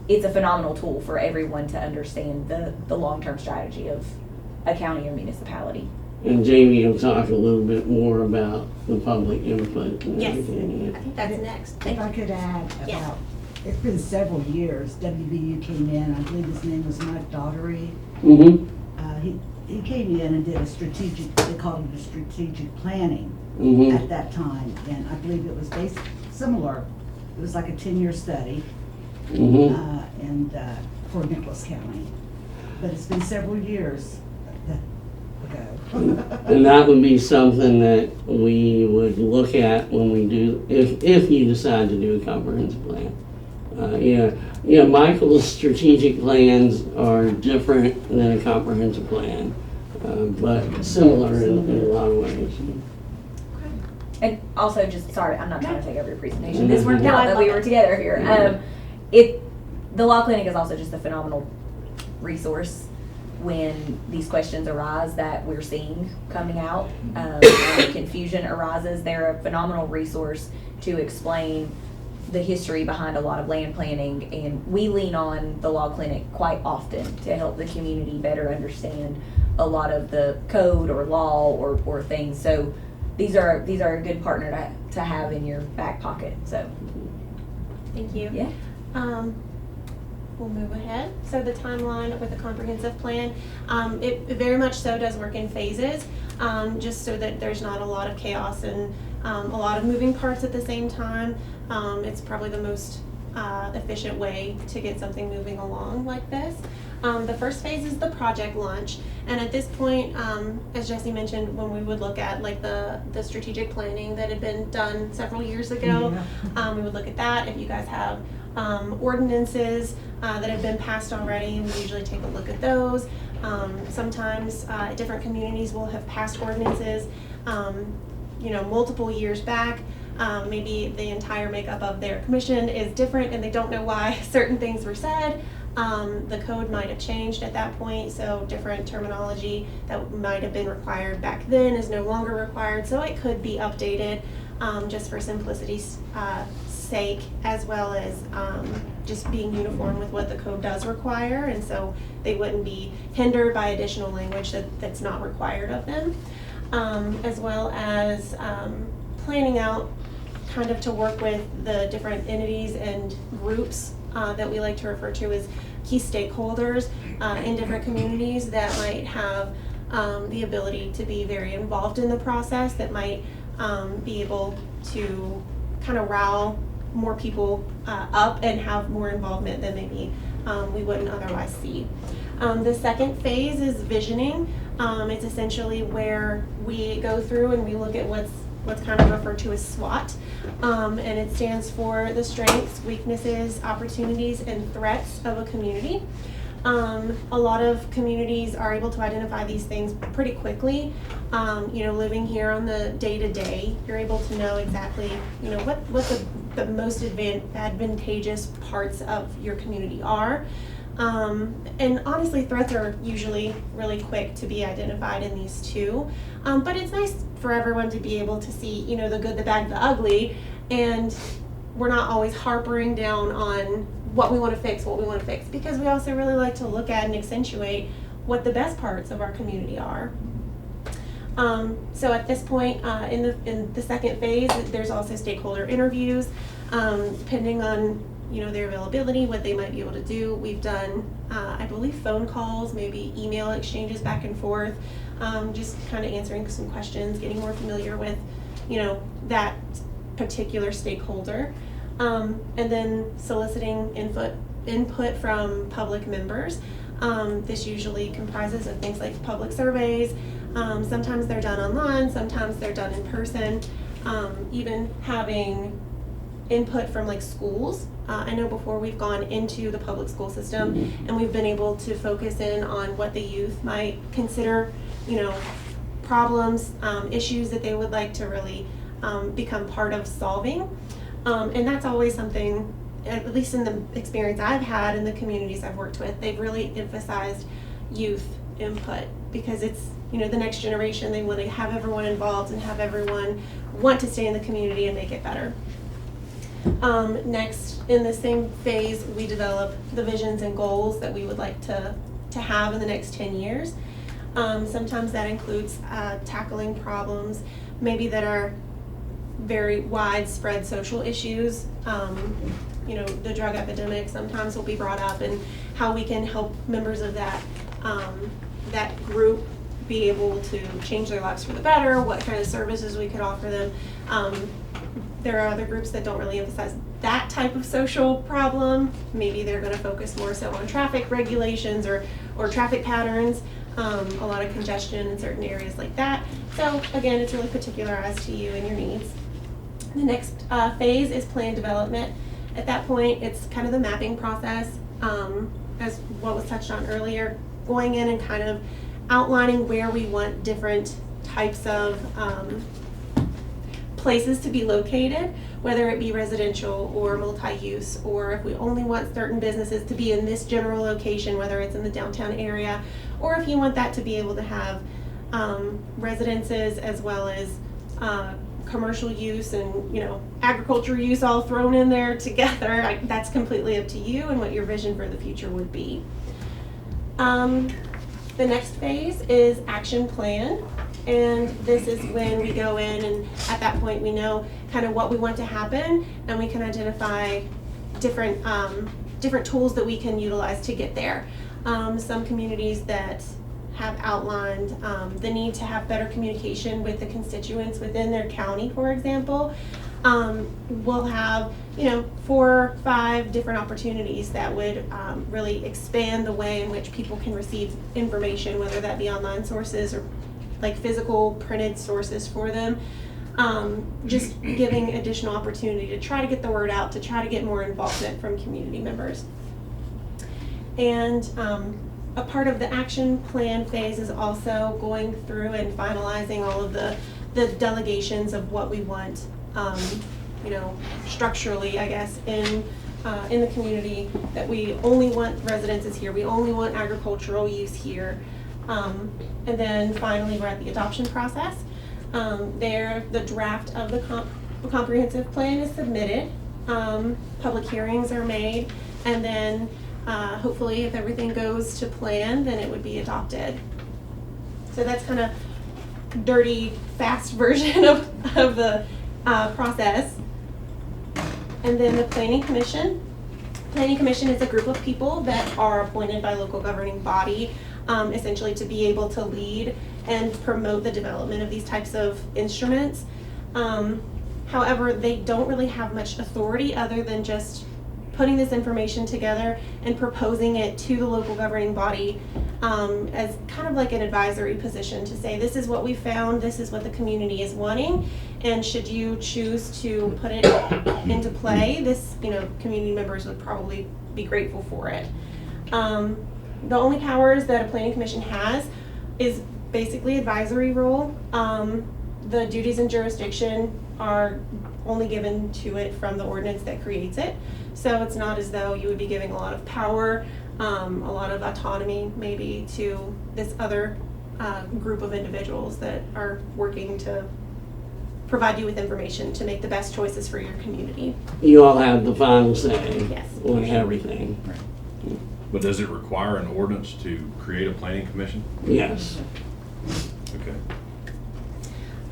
it's a phenomenal tool for everyone to understand the long-term strategy of a county or municipality. And Jamie will talk a little bit more about the public input and Yes, everything. I think that's next. If I could add Yeah. about, it's been several years, WVU came in, I believe his name was Mike Daughtery. Mm-hmm. he came in and did a strategic, they called it a strategic planning Mhm. at that time. And I believe it was based, similar, it was like a 10-year study, Mhm. and for Nicholas County. But it's been several years ago. And that would be something that we would look at when we do, if you decide to do a comprehensive plan. Yeah, Michael's strategic plans are different than a comprehensive plan, but similar in a lot of ways. And also, just, sorry, I'm not trying to take over your presentation. This worked Mhm. out No, I that love we were it. together here. The Law Clinic is also just a phenomenal resource when these questions arise that we're seeing coming out. When confusion arises, they're a phenomenal resource to explain the history behind a lot of land planning, and we lean on the Law Clinic quite often to help the community better understand a lot of the code or law or things. So these are a good partner to have in your back pocket. So Thank you. yeah. We'll move ahead. So the timeline with the comprehensive plan, it very much so does work in phases, just so that there's not a lot of chaos and a lot of moving parts at the same time. It's probably the most efficient way to get something moving along like this. The first phase is the project launch, and at this point, as Jesse mentioned, when we would look at like the strategic planning that had been done several years ago, we would look at that. If you guys have ordinances that have been passed already, we usually take a look at those. Sometimes different communities will have passed ordinances, multiple years back. Maybe the entire makeup of their commission is different and they don't know why certain things were said. The code might have changed at that point, so different terminology that might have been required back then is no longer required, so it could be updated just for simplicity's sake, as well as just being uniform with what the code does require, and so they wouldn't be hindered by additional language that's not required of them, as well as planning out kind of to work with the different entities and groups that we like to refer to as key stakeholders in different communities that might have the ability to be very involved in the process, that might be able to kind of rile more people up and have more involvement than maybe we wouldn't otherwise see. The second phase is visioning. It's essentially where we go through and we look at what's kind of referred to as SWOT, and it stands for the strengths, weaknesses, opportunities, and threats of a community. A lot of communities are able to identify these things pretty quickly. Living here on the day-to-day, you're able to know exactly, what the most advantageous parts of your community are. And honestly, threats are usually really quick to be identified in these two. But it's nice for everyone to be able to see, the good, the bad, the ugly, and we're not always harping down on what we want to fix, because we also really like to look at and accentuate what the best parts of our community are. So at this point, in the second phase, there's also stakeholder interviews, depending on their availability, what they might be able to do. We've done, I believe, phone calls, maybe email exchanges back and forth, just kind of answering some questions, getting more familiar with, that particular stakeholder, and then soliciting input from public members. This usually comprises of things like public surveys. Sometimes they're done online, sometimes they're done in person, even having input from like schools. I know before we've gone into the public school system and we've been able to focus in on what the youth might consider, problems, issues that they would like to really become part of solving. And that's always something, at least in the experience I've had in the communities I've worked with, they've really emphasized youth input because it's, the next generation. They want to have everyone involved and have everyone want to stay in the community and make it better. Next, in the same phase, we develop the visions and goals that we would like to have in the next 10 years. Sometimes that includes tackling problems maybe that are very widespread social issues. The drug epidemic sometimes will be brought up, and how we can help members of that group be able to change their lives for the better, what kind of services we could offer them. There are other groups that don't really emphasize that type of social problem. Maybe they're going to focus more so on traffic regulations or traffic patterns, a lot of congestion in certain areas like that. So again, it's really particularized to you and your needs. The next phase is plan development. At that point, it's kind of the mapping process, as what was touched on earlier, going in and kind of outlining where we want different types of places to be located, whether it be residential or multi-use, or if we only want certain businesses to be in this general location, whether it's in the downtown area, or if you want that to be able to have residences as well as commercial use and, you know, agriculture use all thrown in there together. That's completely up to you and what your vision for the future would be. The next phase is action plan. And this is when we go in, and at that point we know kind of what we want to happen, and we can identify different different tools that we can utilize to get there. Some communities that have outlined the need to have better communication with the constituents within their county, for example, will have, you know, 4 or 5 different opportunities that would really expand the way in which people can receive information, whether that be online sources or like physical printed sources for them. Just giving additional opportunity to try to get the word out, to try to get more involvement from community members. And a part of the action plan phase is also going through and finalizing all of the delegations of what we want, you know, structurally, I guess, in the community, that we only want residences here, we only want agricultural use here. And then finally, we're at the adoption process. The draft of the comprehensive plan is submitted. Public hearings are made, and then hopefully, if everything goes to plan, then it would be adopted. So that's kind of dirty, fast version of the process. And then the Planning Commission. Planning Commission is a group of people that are appointed by local governing body, essentially to be able to lead and promote the development of these types of instruments. However, they don't really have much authority other than just putting this information together and proposing it to the local governing body as kind of like an advisory position to say, this is what we found, this is what the community is wanting, and should you choose to put it into play, this, you know, community members would probably be grateful for it. The only powers that a planning commission has is basically advisory role. The duties and jurisdiction are only given to it from the ordinance that creates it. So it's not as though you would be giving a lot of power, a lot of autonomy maybe to this other group of individuals that are working to provide you with information to make the best choices for your community. You all have the final say Yes. on everything. But does it require an ordinance to create a planning commission? Yes. Okay.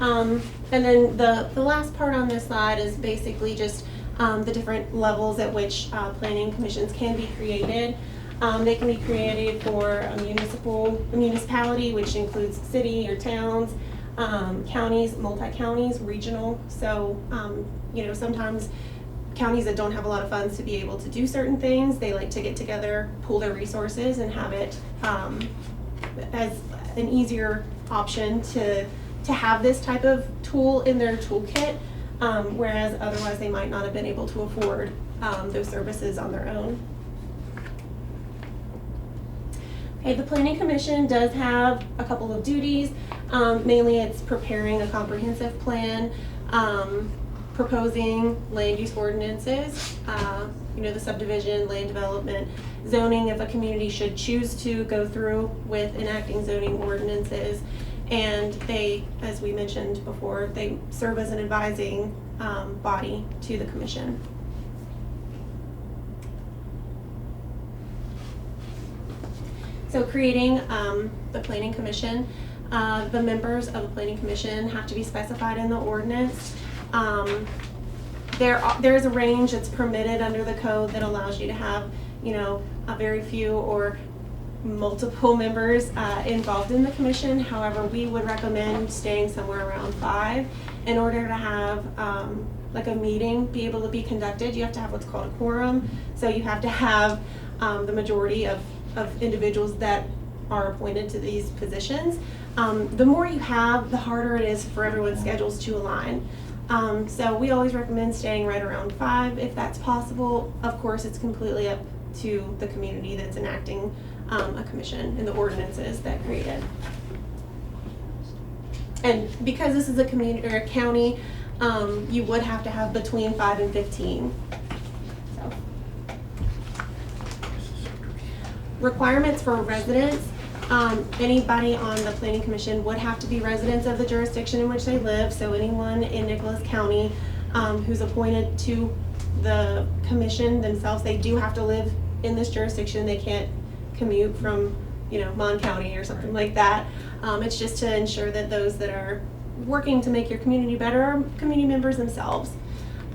And then the last part on this slide is basically just the different levels at which planning commissions can be created. They can be created for a municipality, which includes city or towns, counties, multi-counties, regional. So, you know, sometimes counties that don't have a lot of funds to be able to do certain things, they like to get together, pool their resources, and have it as an easier option to have this type of tool in their toolkit, whereas otherwise they might not have been able to afford those services on their own. Okay, the Planning Commission does have a couple of duties. Mainly it's preparing a comprehensive plan, proposing land use ordinances, you know, the subdivision, land development, zoning if a community should choose to go through with enacting zoning ordinances. And they, as we mentioned before, they serve as an advising body to the commission. So creating the Planning Commission, the members of the Planning Commission have to be specified in the ordinance. There is a range that's permitted under the code that allows you to have, you know, a very few or multiple members involved in the commission. However, we would recommend staying somewhere around 5 in order to have like a meeting be able to be conducted. You have to have what's called a quorum. So you have to have the majority of individuals that are appointed to these positions. The more you have, the harder it is for everyone's schedules to align. So we always recommend staying right around 5 if that's possible. Of course, it's completely up to the community that's enacting a commission and the ordinances that create it. And because this is a community or a county, you would have to have between 5 and 15. So. Requirements for residents. Anybody on the planning commission would have to be residents of the jurisdiction in which they live. So anyone in Nicholas County who's appointed to the commission themselves, they do have to live in this jurisdiction. They can't commute from, Mon County or something like that. It's just to ensure that those that are working to make your community better are community members themselves.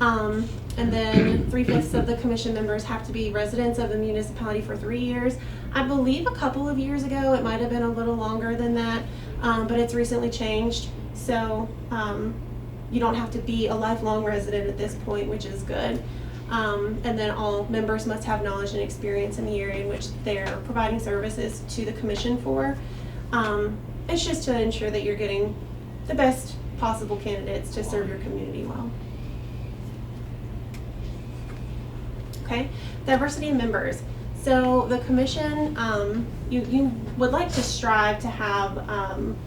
And then 3/5 of the commission members have to be residents of the municipality for 3 years. I believe a couple of years ago, it might have been a little longer than that, but it's recently changed. So you don't have to be a lifelong resident at this point, which is good. And then all members must have knowledge and experience in the area in which they're providing services to the commission for. It's just to ensure that you're getting the best possible candidates to serve your community well. Okay, diversity of members. So the commission, you would like to strive to have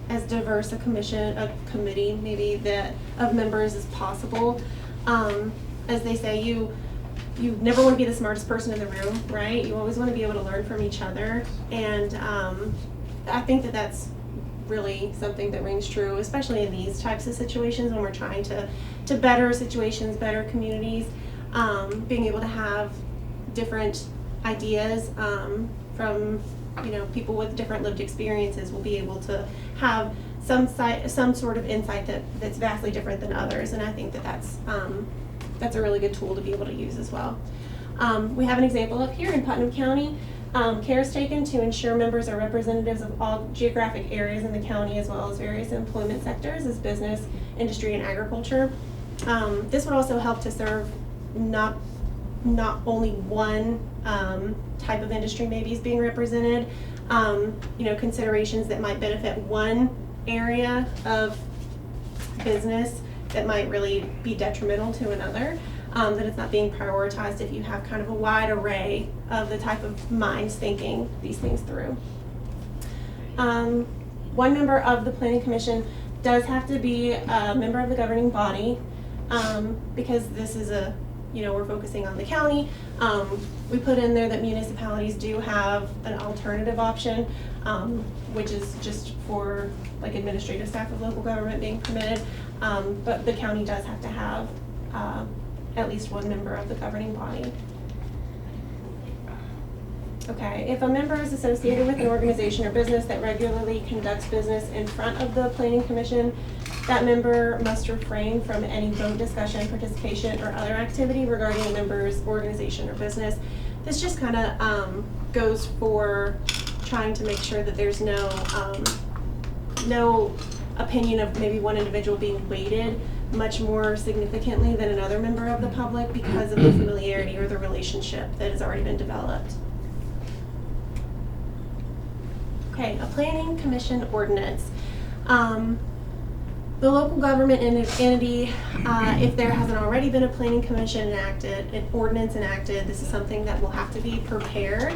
as diverse a committee maybe that of members as possible. As they say, you never want to be the smartest person in the room, right? You always want to be able to learn from each other, and I think that that's really something that rings true, especially in these types of situations when we're trying to better situations, better communities. Being able to have different ideas from people with different lived experiences will be able to have some sort of insight that's vastly different than others, and I think that that's a really good tool to be able to use as well. We have an example up here in Putnam County. Care is taken to ensure members are representatives of all geographic areas in the county as well as various employment sectors as business, industry, and agriculture. This would also help to serve not only one type of industry maybe is being represented, considerations that might benefit one area of business that might really be detrimental to another, that it's not being prioritized if you have kind of a wide array of the type of minds thinking these things through. One member of the planning commission does have to be a member of the governing body, because this is we're focusing on the county. We put in there that municipalities do have an alternative option, which is just for like administrative staff of local government being permitted, but the county does have to have at least one member of the governing body. Okay, if a member is associated with an organization or business that regularly conducts business in front of the planning commission, that member must refrain from any vote, discussion, participation, or other activity regarding a member's organization or business. This just kind of goes for trying to make sure that there's no opinion of maybe one individual being weighted much more significantly than another member of the public because of the familiarity or the relationship that has already been developed. Okay, a planning commission ordinance. The local government entity, if there hasn't already been a planning commission enacted, an ordinance enacted, this is something that will have to be prepared.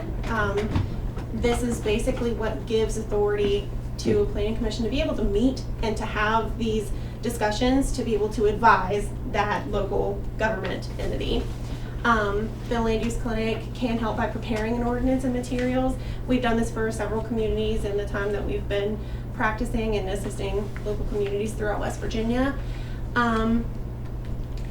This is basically what gives authority to a planning commission to be able to meet and to have these discussions, to be able to advise that local government entity. The land use clinic can help by preparing an ordinance and materials. We've done this for several communities in the time that we've been practicing and assisting local communities throughout West Virginia.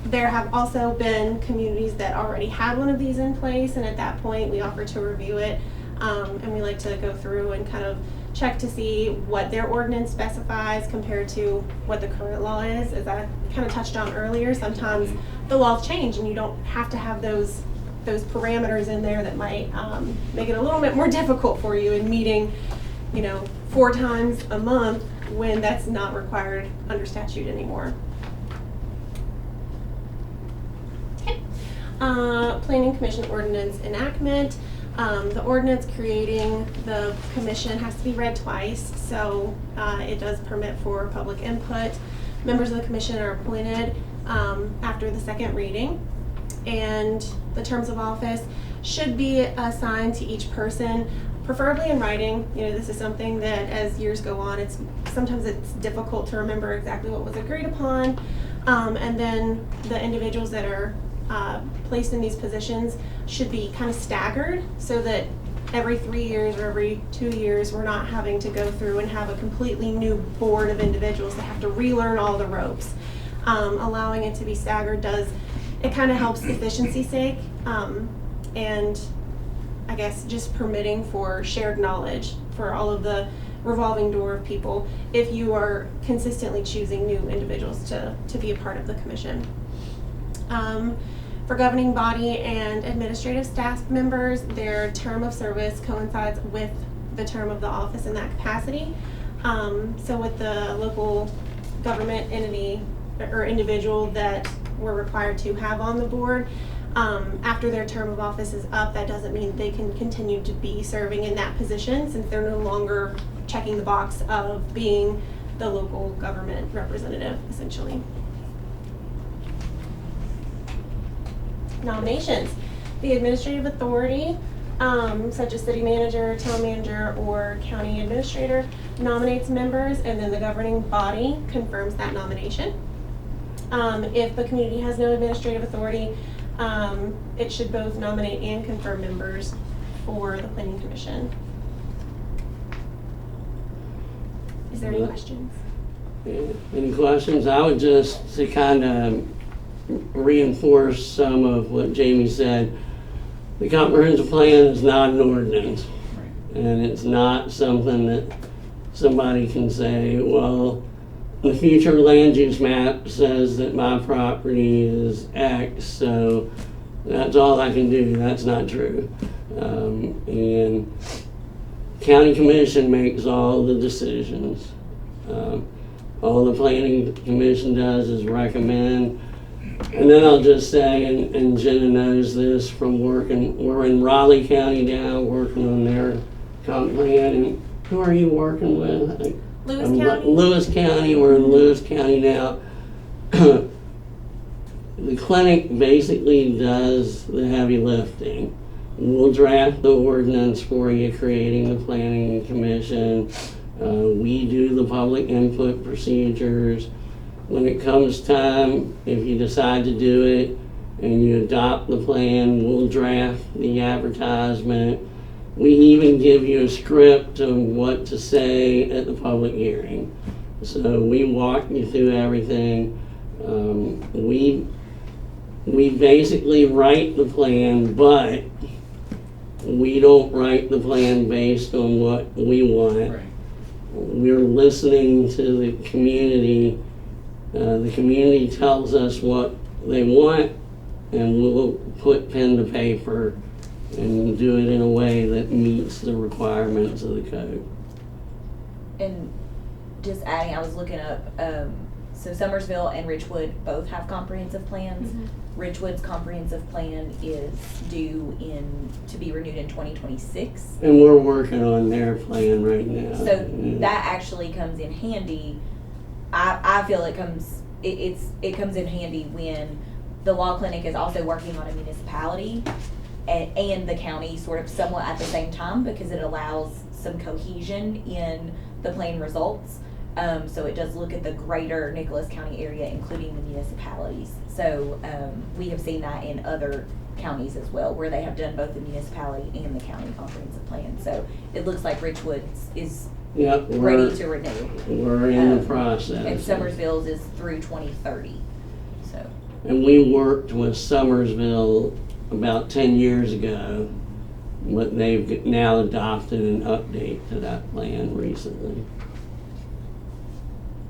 There have also been communities that already had one of these in place, and at that point we offer to review it, and we like to go through and kind of check to see what their ordinance specifies compared to what the current law is. As I kind of touched on earlier, sometimes the laws change and you don't have to have those those parameters in there that might make it a little bit more difficult for you in meeting, 4 times a month when that's not required under statute anymore. Okay. Planning Commission ordinance enactment. The ordinance creating the commission has to be read twice, so it does permit for public input. Members of the commission are appointed after the second reading, and the terms of office should be assigned to each person, preferably in writing. This is something that as years go on, sometimes it's difficult to remember exactly what was agreed upon, and then the individuals that are placed in these positions should be kind of staggered so that every 3 years or every 2 years we're not having to go through and have a completely new board of individuals that have to relearn all the ropes. Allowing it to be staggered it kind of helps efficiency's sake, and I guess just permitting for shared knowledge for all of the revolving door of people if you are consistently choosing new individuals to be a part of the commission. For governing body and administrative staff members, their term of service coincides with the term of the office in that capacity. So with the local government entity or individual that we're required to have on the board, after their term of office is up, that doesn't mean they can continue to be serving in that position since they're no longer checking the box of being the local government representative, essentially. Nominations. The administrative authority, such as city manager, town manager, or county administrator, nominates members, and then the governing body confirms that nomination. If the community has no administrative authority, it should both nominate and confirm members for the planning commission. Is there any questions? Any questions? I would just to kind of reinforce some of what Jamie said. The comprehensive plan is not an ordinance, and it's not something that somebody can say, well, the future land use map says that my property is X, so that's all I can do. That's not true. And county commission makes all the decisions. All the planning commission does is recommend. And then I'll just say, and Jenna knows this from working, we're in Raleigh County now, working on their comp plan. And who are you working with? Lewis County? Lewis County, we're in Lewis County now. The clinic basically does the heavy lifting. We'll draft the ordinance for you, creating the planning commission. We do the public input procedures. When it comes time, if you decide to do it and you adopt the plan, we'll draft the advertisement. We even give you a script of what to say at the public hearing. So we walk you through everything. We basically write the plan, but we don't write the plan based on what we want. Right. We're listening to the community. The community tells us what they want, and we'll put pen to paper and do it in a way that meets the requirements of the code. And just adding, I was looking up, so Summersville and Richwood both have comprehensive plans. Mm-hmm. Richwood's comprehensive plan is due to be renewed in 2026. And we're working on their plan right now. So that actually comes in handy. I feel it comes in handy when the law clinic is also working on a municipality and the county sort of somewhat at the same time, because it allows some cohesion in the plan results. So it does look at the greater Nicholas County area, including the municipalities. So we have seen that in other counties as well, where they have done both the municipality and the county comprehensive plan. So it looks like Richwood is ready to renew. We're in the process. And Summersville's is through 2030. So. And we worked with Summersville about 10 years ago, but they've now adopted an update to that plan recently.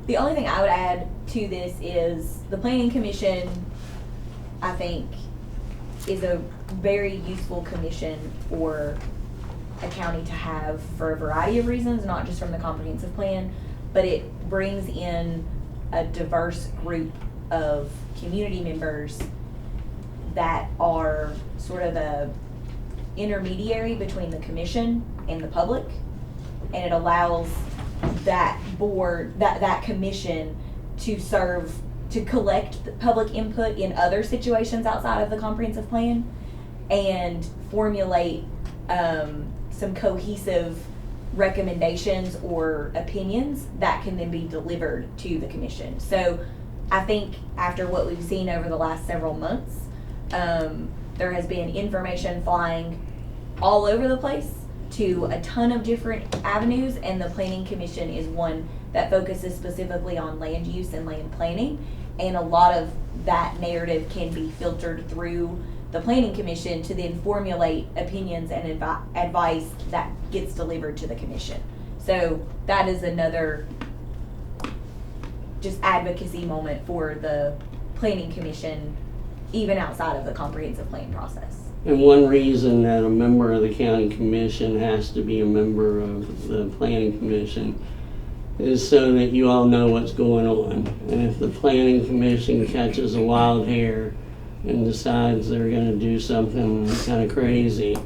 The only thing I would add to this is the Planning Commission, I think, is a very useful commission for a county to have for a variety of reasons, not just from the comprehensive plan, but it brings in a diverse group of community members that are sort of a intermediary between the commission and the public, and it allows that board, that commission to serve, to collect the public input in other situations outside of the comprehensive plan and formulate some cohesive recommendations or opinions that can then be delivered to the commission. So I think after what we've seen over the last several months, there has been information flying all over the place to a ton of different avenues, and the Planning Commission is one that focuses specifically on land use and land planning, and a lot of that narrative can be filtered through the Planning Commission to then formulate opinions and advice that gets delivered to the commission. So that is another just advocacy moment for the Planning Commission, even outside of the comprehensive plan process. And one reason that a member of the county commission has to be a member of the planning commission is so that you all know what's going on. And if the planning commission catches a wild hare and decides they're gonna do something kind of crazy,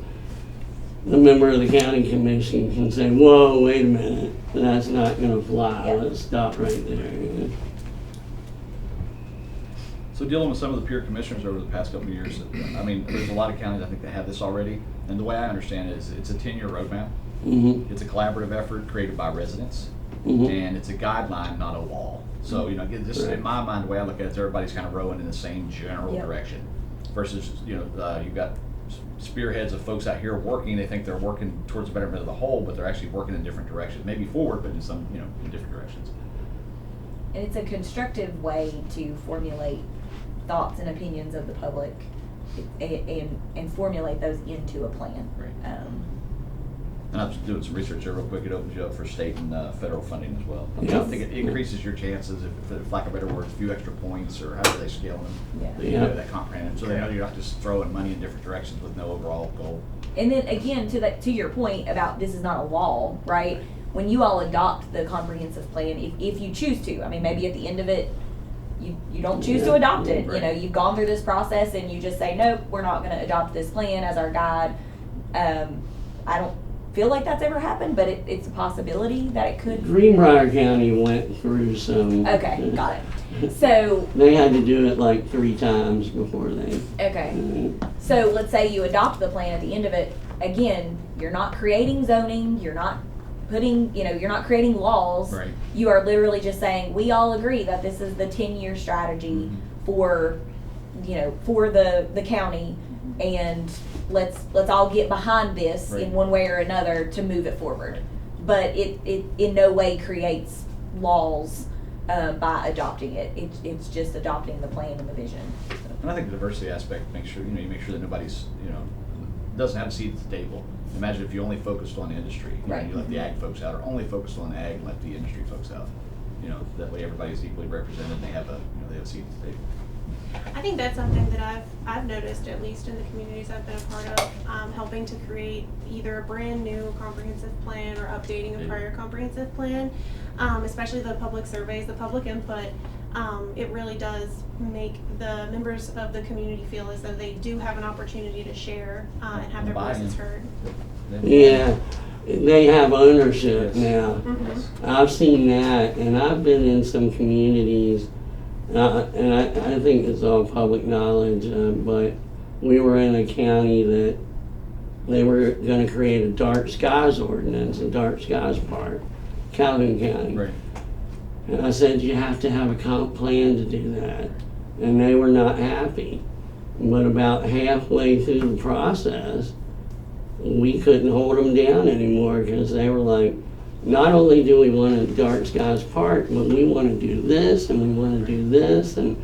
the member of the county commission can say, whoa, wait a minute, that's not gonna fly, Yeah. let's stop right there. So dealing with some of the peer commissioners over the past couple of years, I mean, there's a lot of counties I think that have this already, and the way I understand it is it's a 10-year roadmap. Mm-hmm. It's a collaborative effort created by residents, Mhm. and it's a guideline, not a law. So, you know, again, this, Right. in my mind, the way I look at it is everybody's kind of rowing in the same general Yep. direction. Versus, you know, you've got spearheads of folks out here working, they think they're working towards the betterment of the whole, but they're actually working in different directions. Maybe forward, but in some, you know, in different directions. And it's a constructive way to formulate thoughts and opinions of the public and formulate those into a plan. Right. Um, And I was doing some research here real quick, it opens you up for state and federal funding as well. Yeah. I think it increases your chances, if lack of better words, a few extra points, or however they scale them. Yeah. That you Yeah. know that comprehensive, so they know you're not just throwing money in different directions with no overall goal. And then again, to your point about this is not a law, right? When you all adopt the comprehensive plan, if you choose to, I mean, maybe at the end of it, you don't choose to Yeah. adopt it. You Right. know, you've gone through this process and you just say, nope, we're not gonna adopt this plan as our guide. I don't feel like that's ever happened, but it's a possibility that it could. Greenbrier County went through some. Okay, got it. So, They had to do it like 3 times before they. okay. So let's say you adopt the plan at the end of it, again, you're not creating zoning, you're not putting, you're not creating laws. Right. You are literally just saying, we all agree that this is the 10-year strategy for, for the county, and let's all get behind this Right. in one way or another to move it forward. But it in no way creates laws by adopting it. It's just adopting the plan and the vision. So. And I think the diversity aspect makes sure, you make sure that nobody's, doesn't have a seat at the table. Imagine if you only focused on industry, Right. you let the ag folks out, or only focused on ag and let the industry folks out. That way everybody's equally represented and they have a seat at the table. I think that's something that I've noticed, at least in the communities I've been a part of, helping to create either a brand new comprehensive plan or updating a prior comprehensive plan, especially the public surveys, the public input. It really does make the members of the community feel as though they do have an opportunity to share and have their Buy-in. voices heard. Yeah, they have ownership now. Mhm. I've seen that, and I've been in some communities, and I think it's all public knowledge, but we were in a county that they were gonna create a dark skies ordinance, a dark skies park, Calhoun County. Right. And I said, you have to have a comp plan to do that. And they were not happy. But about halfway through the process, we couldn't hold them down anymore because they were like, not only do we want a dark skies park, but we want to do this and we want to do this. And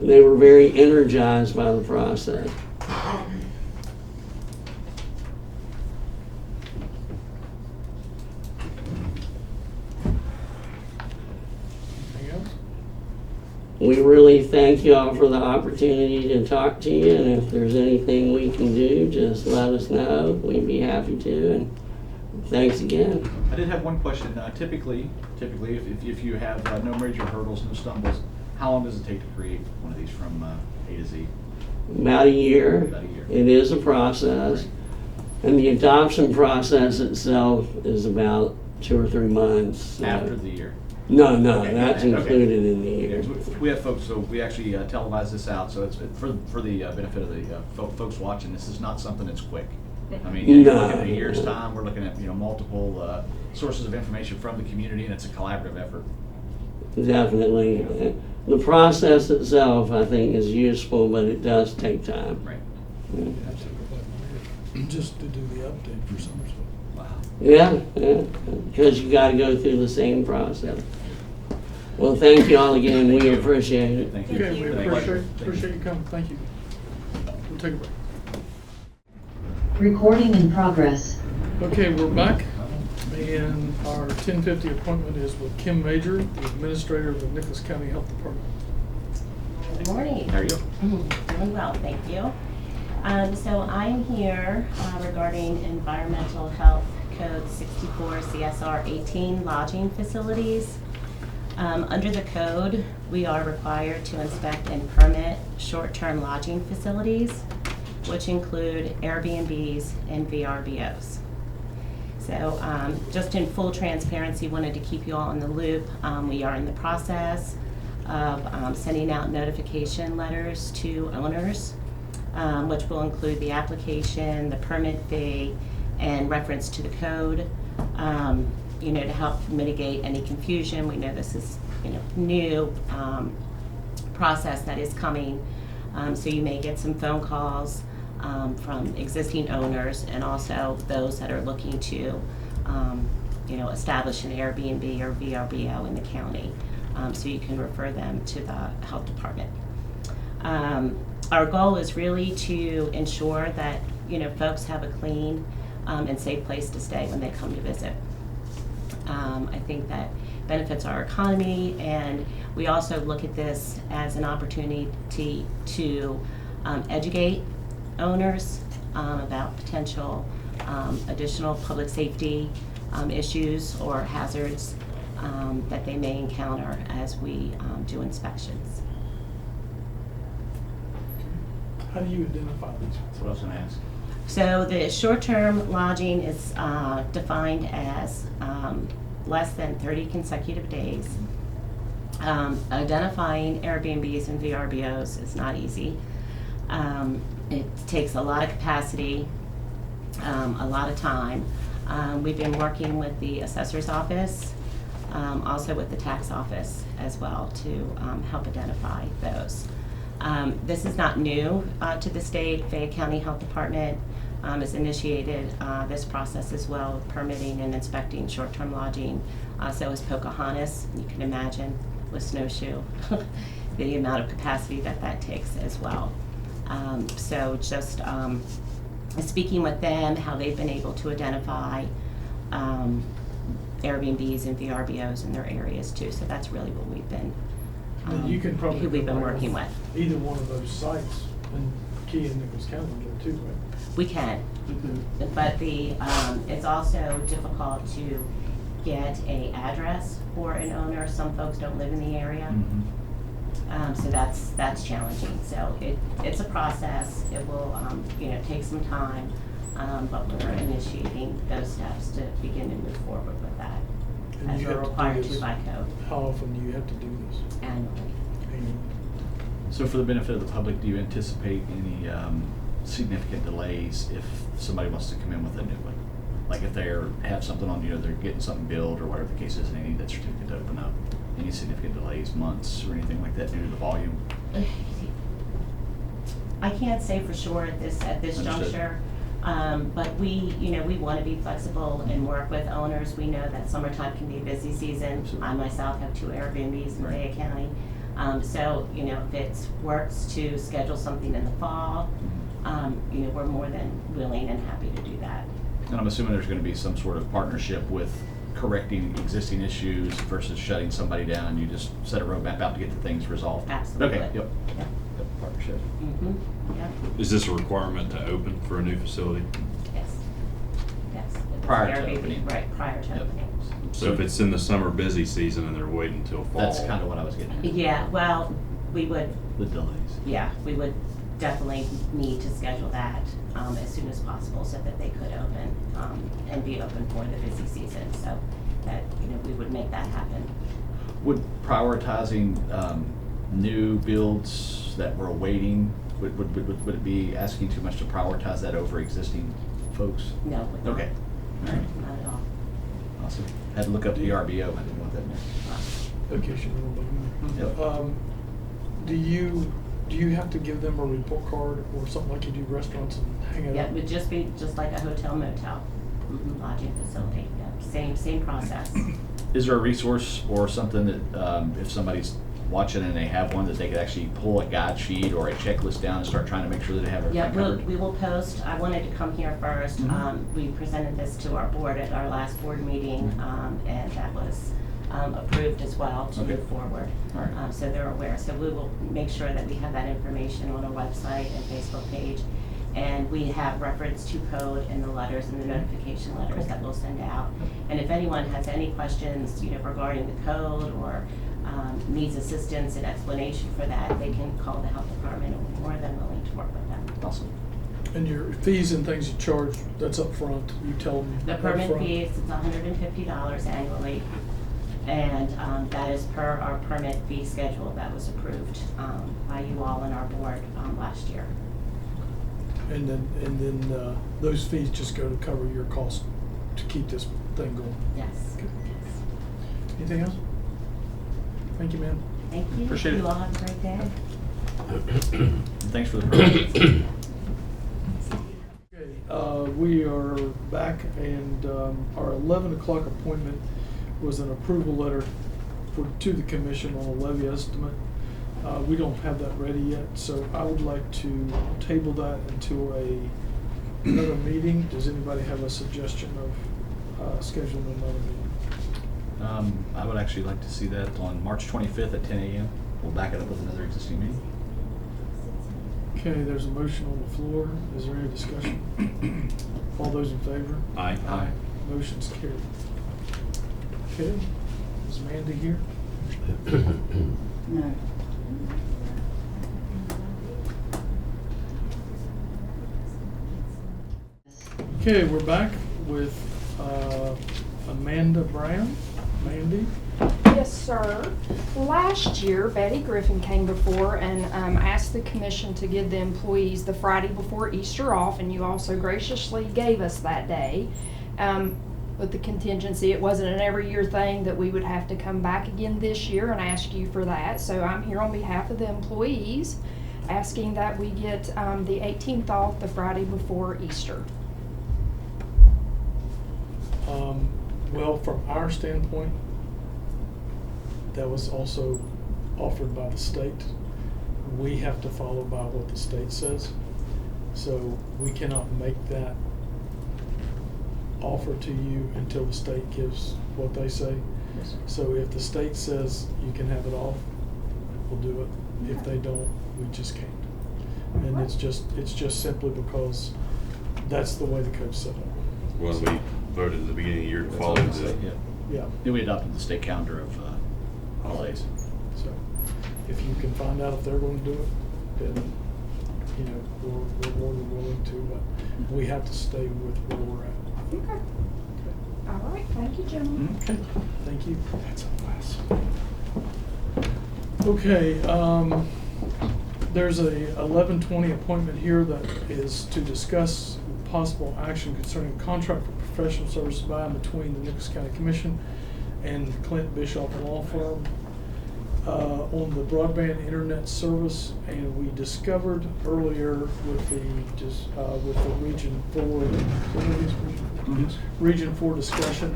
they were very energized by the process. Anything else? we really thank y'all for the opportunity to talk to you, and if there's anything we can do, just let us know. We'd be happy to, and thanks again. I did have one question. Typically, if you have no major hurdles, no stumbles, how long does it take to create one of these from A to Z? About a year. About a year. It is a process, and the adoption process itself is about 2 or 3 months. so- After the year? No, Okay, that's okay. included in the year. We have folks, so we actually televise this out, so it's for the benefit of the folks watching. This is not something that's quick. I mean, you're No. looking at a year's time. We're looking at multiple sources of information from the community, and it's a collaborative effort. Definitely. The process itself, I think, is useful, but it does take time. Right. Just to do the update for Summersville. Wow. Yeah, because you got to go through the same process. Well, thank you all again. We appreciate it. Thank you. Okay, we Thank you. appreciate you coming, thank you. We'll take a break. Recording in progress. Okay, we're back, and our 10:50 appointment is with Kim Major, the Administrator of the Nicholas County Health Department. Good morning. How are you? Doing well, thank you. So I'm here regarding Environmental Health Code 64 CSR 18 lodging facilities. Under the code, we are required to inspect and permit short-term lodging facilities, which include Airbnbs and VRBOs. So just in full transparency, wanted to keep you all in the loop. We are in the process of sending out notification letters to owners, which will include the application, the permit fee, and reference to the code, to help mitigate any confusion. We know this is, new process that is coming. So you may get some phone calls from existing owners and also those that are looking to, establish an Airbnb or VRBO in the county. So you can refer them to the health department. Our goal is really to ensure that, folks have a clean and safe place to stay when they come to visit. I think that benefits our economy, and we also look at this as an opportunity to educate owners about potential additional public safety issues or hazards that they may encounter as we do inspections. How do you identify these? That's what I was going to ask. So the short-term lodging is defined as less than 30 consecutive days. Identifying Airbnbs and VRBOs is not easy. It takes a lot of capacity, a lot of time. We've been working with the assessor's office, also with the tax office as well to help identify those. This is not new to the state. Fayette County Health Department has initiated this process as well, with permitting and inspecting short-term lodging. So is Pocahontas. You can imagine with Snowshoe the amount of capacity that takes as well. So just speaking with them, how they've been able to identify Airbnbs and VRBOs in their areas too. So that's really what we've been And you can probably who we've been go working right with. on either one of those sites and Key and Nicholas County there too, right? We can, but it's also difficult to get a address for an owner. Some folks don't live in the area, so that's challenging. So it's a process. It will take some time, but we're initiating those steps to begin to move forward with that, And as you we're have to do required this- to by code How often do you have to do this? annually. So for the benefit of the public, do you anticipate any significant delays if somebody wants to come in with a new one? Like if they have something on, they're getting something built or whatever the case is, and they need that certificate to open up. Any significant delays, months or anything like that due to the volume? I can't say for sure at this Understood. juncture, but we want to be flexible and work with owners. We know that summertime can be a busy season. I myself have 2 Airbnbs in Right. Fayette County. So, if it works to schedule something in the fall, we're more than willing and happy to do that. And I'm assuming there's going to be some sort of partnership with correcting existing issues versus shutting somebody down. You just set a roadmap out to get the things resolved. Absolutely. Okay, yep. Yep. Yep, partnership. Yep, Is this a requirement to open for a new facility? yes. Yes. Prior to Airbnb, opening. Right, prior to Yep. opening. So if it's in the summer busy season and they're waiting until fall? That's kind of what I was getting at. Yeah, well, we would, The delays. yeah, we would definitely need to schedule that as soon as possible so that they could open and be open for the busy season. So that, we would make that happen. Would prioritizing new builds that we're awaiting, would it be asking too much to prioritize that over existing folks? No, it would not. Okay. All right. Not at all. Awesome. Had to look up the RBO. I didn't know what that meant. Vacation rental. Yep. Do you have to give them a report card or something like you do restaurants and hang it Yeah, up? it would just be just like a hotel motel, lodging facility, yeah, same process. Is there a resource or something that if somebody's watching and they have one, that they could actually pull a guide sheet or a checklist down and start trying to make sure that they have everything Yeah, covered? we will post, I wanted to come here first. We presented this to our board at our last board meeting, and that was approved as well to Okay. move forward. All right. So they're aware. So we will make sure that we have that information on our website and Facebook page. And we have reference to code in the letters and the notification letters that we'll send out. And if anyone has any questions, regarding the code or needs assistance and explanation for that, they can call the health department, and we're more than willing to work with them. Awesome. And your fees and things you charge, that's up front. You tell them. The permit fees, it's $150 annually, and that is per our permit fee schedule that was approved by you all and our board last year. And then those fees just go to cover your cost to keep this thing going. Yes. Okay. Anything else? Thank you, ma'am. Thank you. Appreciate it. You all have a great day. Thanks for the permit. Okay, we are back, and our 11 o'clock appointment was an approval letter to the commission on a levy estimate. We don't have that ready yet, so I would like to table that until another meeting. Does anybody have a suggestion of scheduling another meeting? I would actually like to see that on March 25th at 10 a.m. We'll back it up with another existing meeting. Okay, there's a motion on the floor. Is there any discussion? All those in favor? Aye. Aye. Motion's carried. Okay, is Mandy here? No. Okay, we're back with Amanda Brown. Mandy? Yes, sir. Last year, Betty Griffin came before and asked the commission to give the employees the Friday before Easter off, and you also graciously gave us that day. With the contingency, it wasn't an every year thing that we would have to come back again this year and ask you for that. So I'm here on behalf of the employees, asking that we get the 18th off, the Friday before Easter. Well, from our standpoint, that was also offered by the state. We have to follow by what the state says. So we cannot make that offer to you until the state gives what they say. Yes, sir. So if the state says you can have it off, we'll do it. If they don't, we just can't. And it's just simply because that's the way the code's set up. Well, we voted at the beginning of the year to That's follow all I'm saying, the, yeah. Yeah. Then we adopted the state calendar of holidays. So if you can find out if they're going to do it, then, we're more than willing to, but we have to stay with where we're at. Okay. All right, thank you, gentlemen. Okay, thank you. That's a class. Okay, there's a 11:20 appointment here that is to discuss possible action concerning contract for professional services by and between the Nicholas County Commission and Clint Bischoff Law Firm on the broadband internet service, and we discovered earlier with the Region 4 Region 4 discussion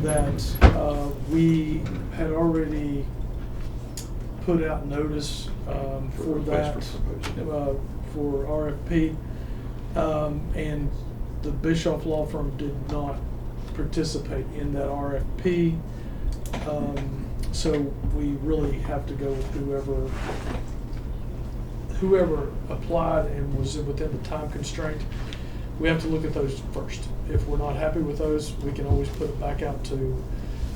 that we had already put out notice for that for RFP, and the Bischoff Law Firm did not participate in that RFP. So we really have to go with whoever applied and was within the time constraint. We have to look at those first. If we're not happy with those, we can always put it back out to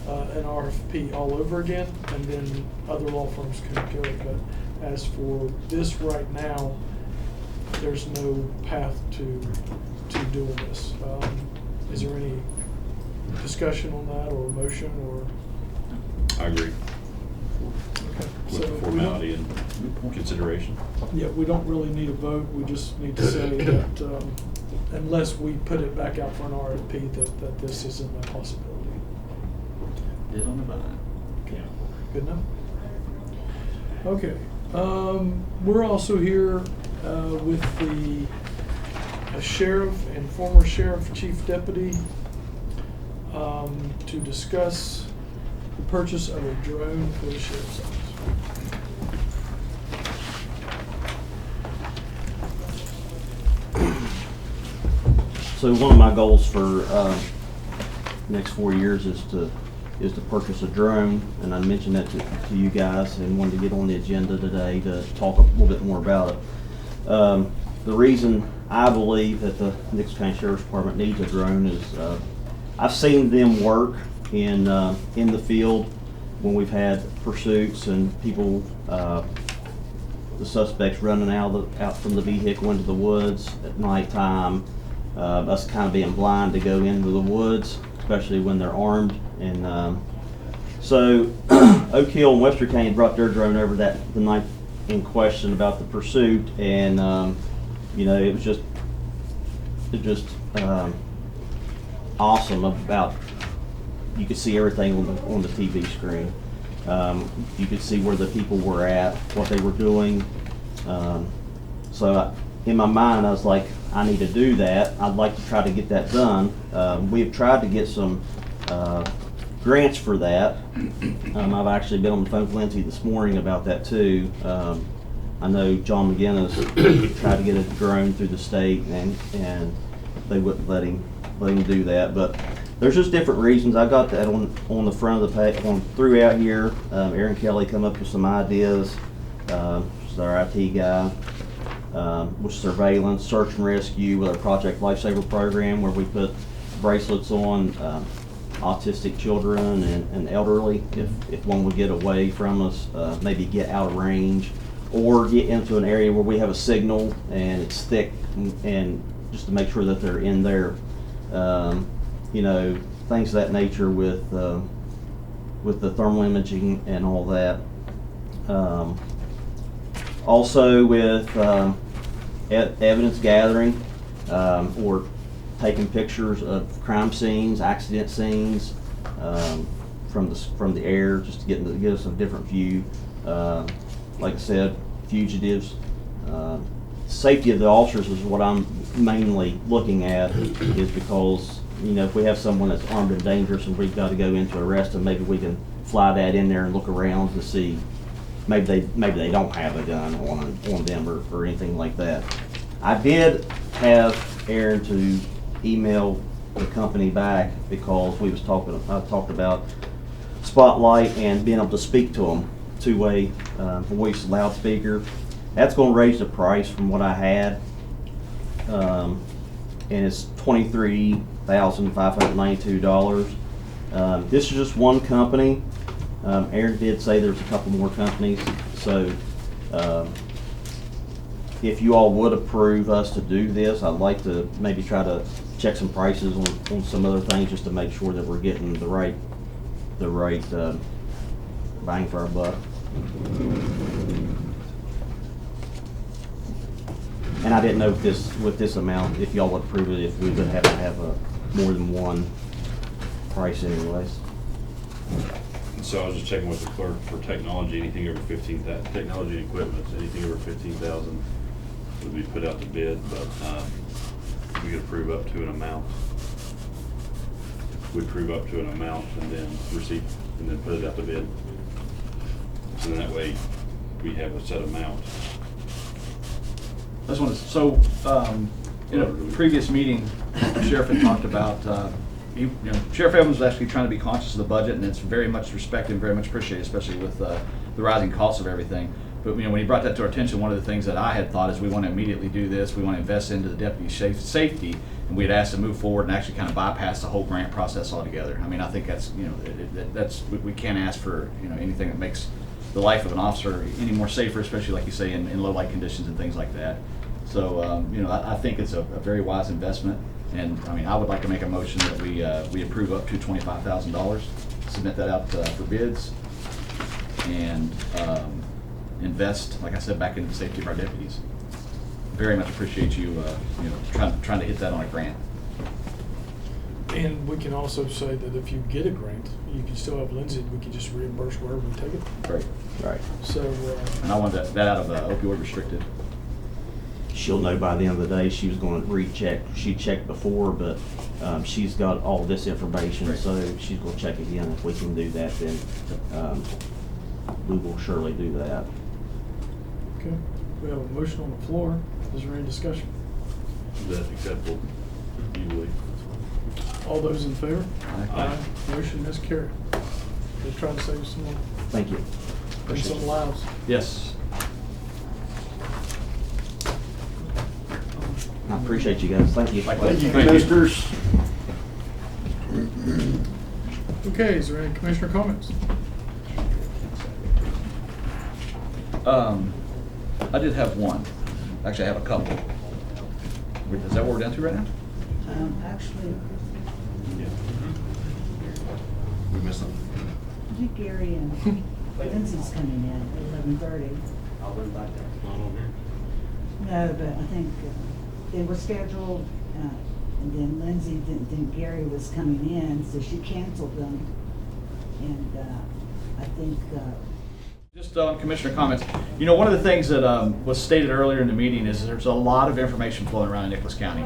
an RFP all over again, and then other law firms can do it. But as for this right now, there's no path to doing this. Is there any discussion on that, or motion, or? I agree Okay. with So the we formality and consideration. Yeah, we don't really need a vote. We just need to say that unless we put it back out for an RFP, that this isn't a possibility. Did on the button. Yeah. Good enough? Okay. We're also here with the sheriff and former sheriff chief deputy to discuss the purchase of a drone for the sheriff's office. So one of my goals for next 4 years is to purchase a drone, and I mentioned that to you guys and wanted to get on the agenda today to talk a little bit more about it. The reason I believe that the Nicholls County Sheriff's Department needs a drone is I've seen them work in the field when we've had pursuits and people, the suspects running out from the vehicle into the woods at nighttime. Us kind of being blind to go into the woods, especially when they're armed. And so Oak Hill and Webster County brought their drone over the night in question about the pursuit, and you know, it was just awesome. About you could see everything on the TV screen. You could see where the people were at, what they were doing. So in my mind, I was like, I need to do that. I'd like to try to get that done. We have tried to get some grants for that. I've actually been on the phone with Lindsay this morning about that too. I know John McGinnis tried to get a drone through the state, and they wouldn't let him do that. But there's just different reasons. I got that on the front of the page throughout here. Aaron Kelly come up with some ideas. She's our IT guy. With surveillance, search and rescue, with our Project Lifesaver program, where we put bracelets on autistic children and elderly if one would get away from us, maybe get out of range, or get into an area where we have a signal and it's thick, and just to make sure that they're in there. You know, things of that nature with the thermal imaging and all that. Also with evidence gathering, or taking pictures of crime scenes, accident scenes, from the air, just to get us a different view. Like I said, fugitives. Safety of the officers is what I'm mainly looking at, is because, you know, if we have someone that's armed and dangerous and we've got to go in to arrest them, maybe we can fly that in there and look around to see. Maybe they don't have a gun on them or anything like that. I did have Aaron to email the company back because I talked about Spotlight and being able to speak to them, two-way voice loudspeaker. That's going to raise the price from what I had, and it's $23,592. This is just one company. Aaron did say there's a couple more companies, so if you all would approve us to do this, I'd like to maybe try to check some prices on some other things, just to make sure that we're getting the right bang for our buck. And I didn't know with this amount, if y'all would approve it, if we would have to have more than one price anyways. So I was just checking with the clerk for technology, anything over 15,000, technology and equipment, anything over 15,000 would be put out to bid, but we could approve up to an amount. We approve up to an amount and then receive, and then put it out to bid. So that way we have a set amount. I just want to, in a previous meeting, the sheriff had talked about Sheriff Evans was actually trying to be conscious of the budget, and it's very much respected and very much appreciated, especially with the rising costs of everything. But when he brought that to our attention, one of the things that I had thought is we want to immediately do this. We want to invest into the deputy safety, and we had asked to move forward and actually kind of bypass the whole grant process altogether. I mean, I think that's we can't ask for anything that makes the life of an officer any more safer, especially like you say in low light conditions and things like that. So I think it's a very wise investment, and I mean I would like to make a motion that we approve up to $25,000, submit that out for bids, and invest, like I said, back into the safety of our deputies. Very much appreciate you trying to hit that on a grant. And we can also say that if you get a grant, you can still have Lindsay, we can just reimburse wherever we take it. Right. Right. So. And I wanted that out of opioid restricted. She'll know by the end of the day. She was going to recheck. She checked before, but she's got all this information, right. So she's going to check again. If we can do that, then we will surely do that. Okay. We have a motion on the floor. Is there any discussion? Is that acceptable? You believe? All those in favor? Aye. Motion is carried. They're trying to save some money. Thank you. And Appreciate some it. lives. Yes. I appreciate you guys. Thank you. Thank you, Commissioners. Okay, is there any commissioner comments? I did have one. Actually, I have a couple. Is that what we're down to right now? Actually, We missed something. I think Gary and Lindsay's coming in at 11:30. I'll run back there. No, but I think they were scheduled, and then Lindsay didn't think Gary was coming in, so she canceled them. And I think. Just on commissioner comments, one of the things that was stated earlier in the meeting is there's a lot of information flowing around in Nicholas County.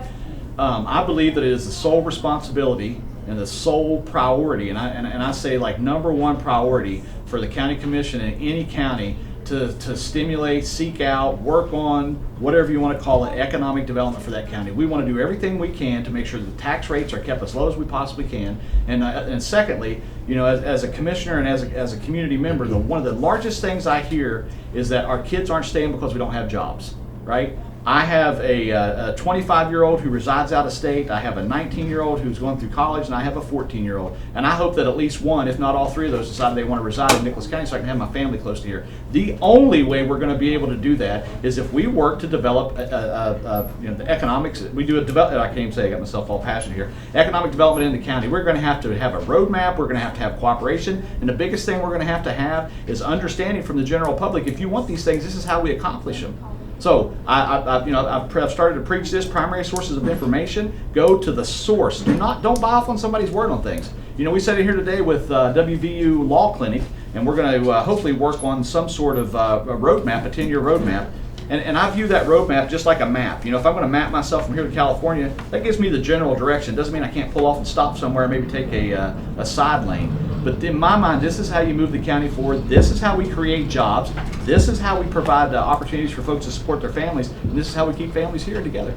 I believe that it is the sole responsibility and the sole priority, and I say like number one priority for the county commission in any county to stimulate, seek out, work on, whatever you want to call it, economic development for that county. We want to do everything we can to make sure the tax rates are kept as low as we possibly can. And secondly, as a commissioner and as a community member, one of the largest things I hear is that our kids aren't staying because we don't have jobs, right? I have a 25-year-old who resides out of state. I have a 19-year-old who's going through college, and I have a 14-year-old. And I hope that at least one, if not all three of those, decide they want to reside in Nicholas County so I can have my family close to here. The only way we're going to be able to do that is if we work to develop the economics. We do I can't even say, I got myself all passionate here. Economic development in the county. We're going to have a roadmap. We're going to have cooperation. And the biggest thing we're going to have is understanding from the general public. If you want these things, this is how we accomplish them. So I've started to preach this: primary sources of information. Go to the source. Don't buy off on somebody's word on things. We sat in here today with WVU Law Clinic, and we're going to hopefully work on some sort of a roadmap, a 10-year roadmap. And I view that roadmap just like a map. If I'm going to map myself from here to California, that gives me the general direction. Doesn't mean I can't pull off and stop somewhere and maybe take a side lane. But in my mind, this is how you move the county forward. This is how we create jobs. This is how we provide opportunities for folks to support their families. And this is how we keep families here together.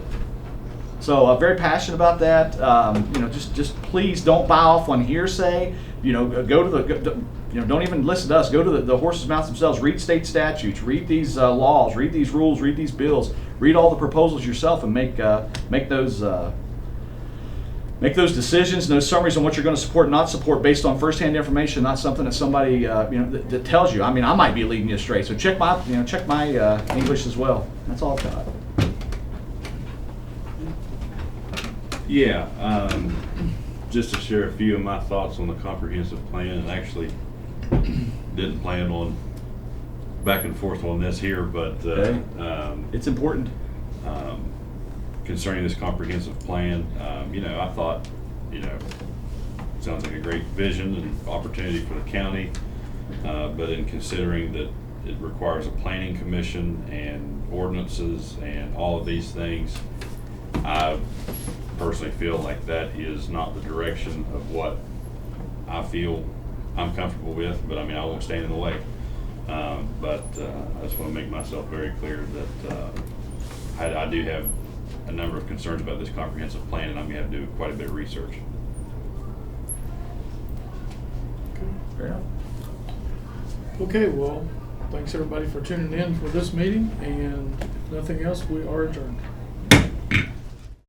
So I'm very passionate about that. Just please don't buy off on hearsay. Go to the don't even listen to us. Go to the horse's mouth themselves. Read state statutes. Read these laws. Read these rules. Read these bills. Read all the proposals yourself and make those decisions, those summaries on what you're going to support and not support based on firsthand information, not something that somebody that tells you. I mean, I might be leading you astray. So check my English as well. That's all I've got. Yeah, just to share a few of my thoughts on the comprehensive plan, and actually didn't plan on back and forth on this here, but it's important. Concerning this comprehensive plan, I thought, sounds like a great vision and opportunity for the county, but in considering that it requires a planning commission and ordinances and all of these things, I personally feel like that is not the direction of what I feel I'm comfortable with, but I won't stand in the way. But I just want to make myself very clear that I do have a number of concerns about this comprehensive plan, and I'm going to have to do quite a bit of research. Okay, well, thanks everybody for tuning in for this meeting, and if nothing else, we are adjourned.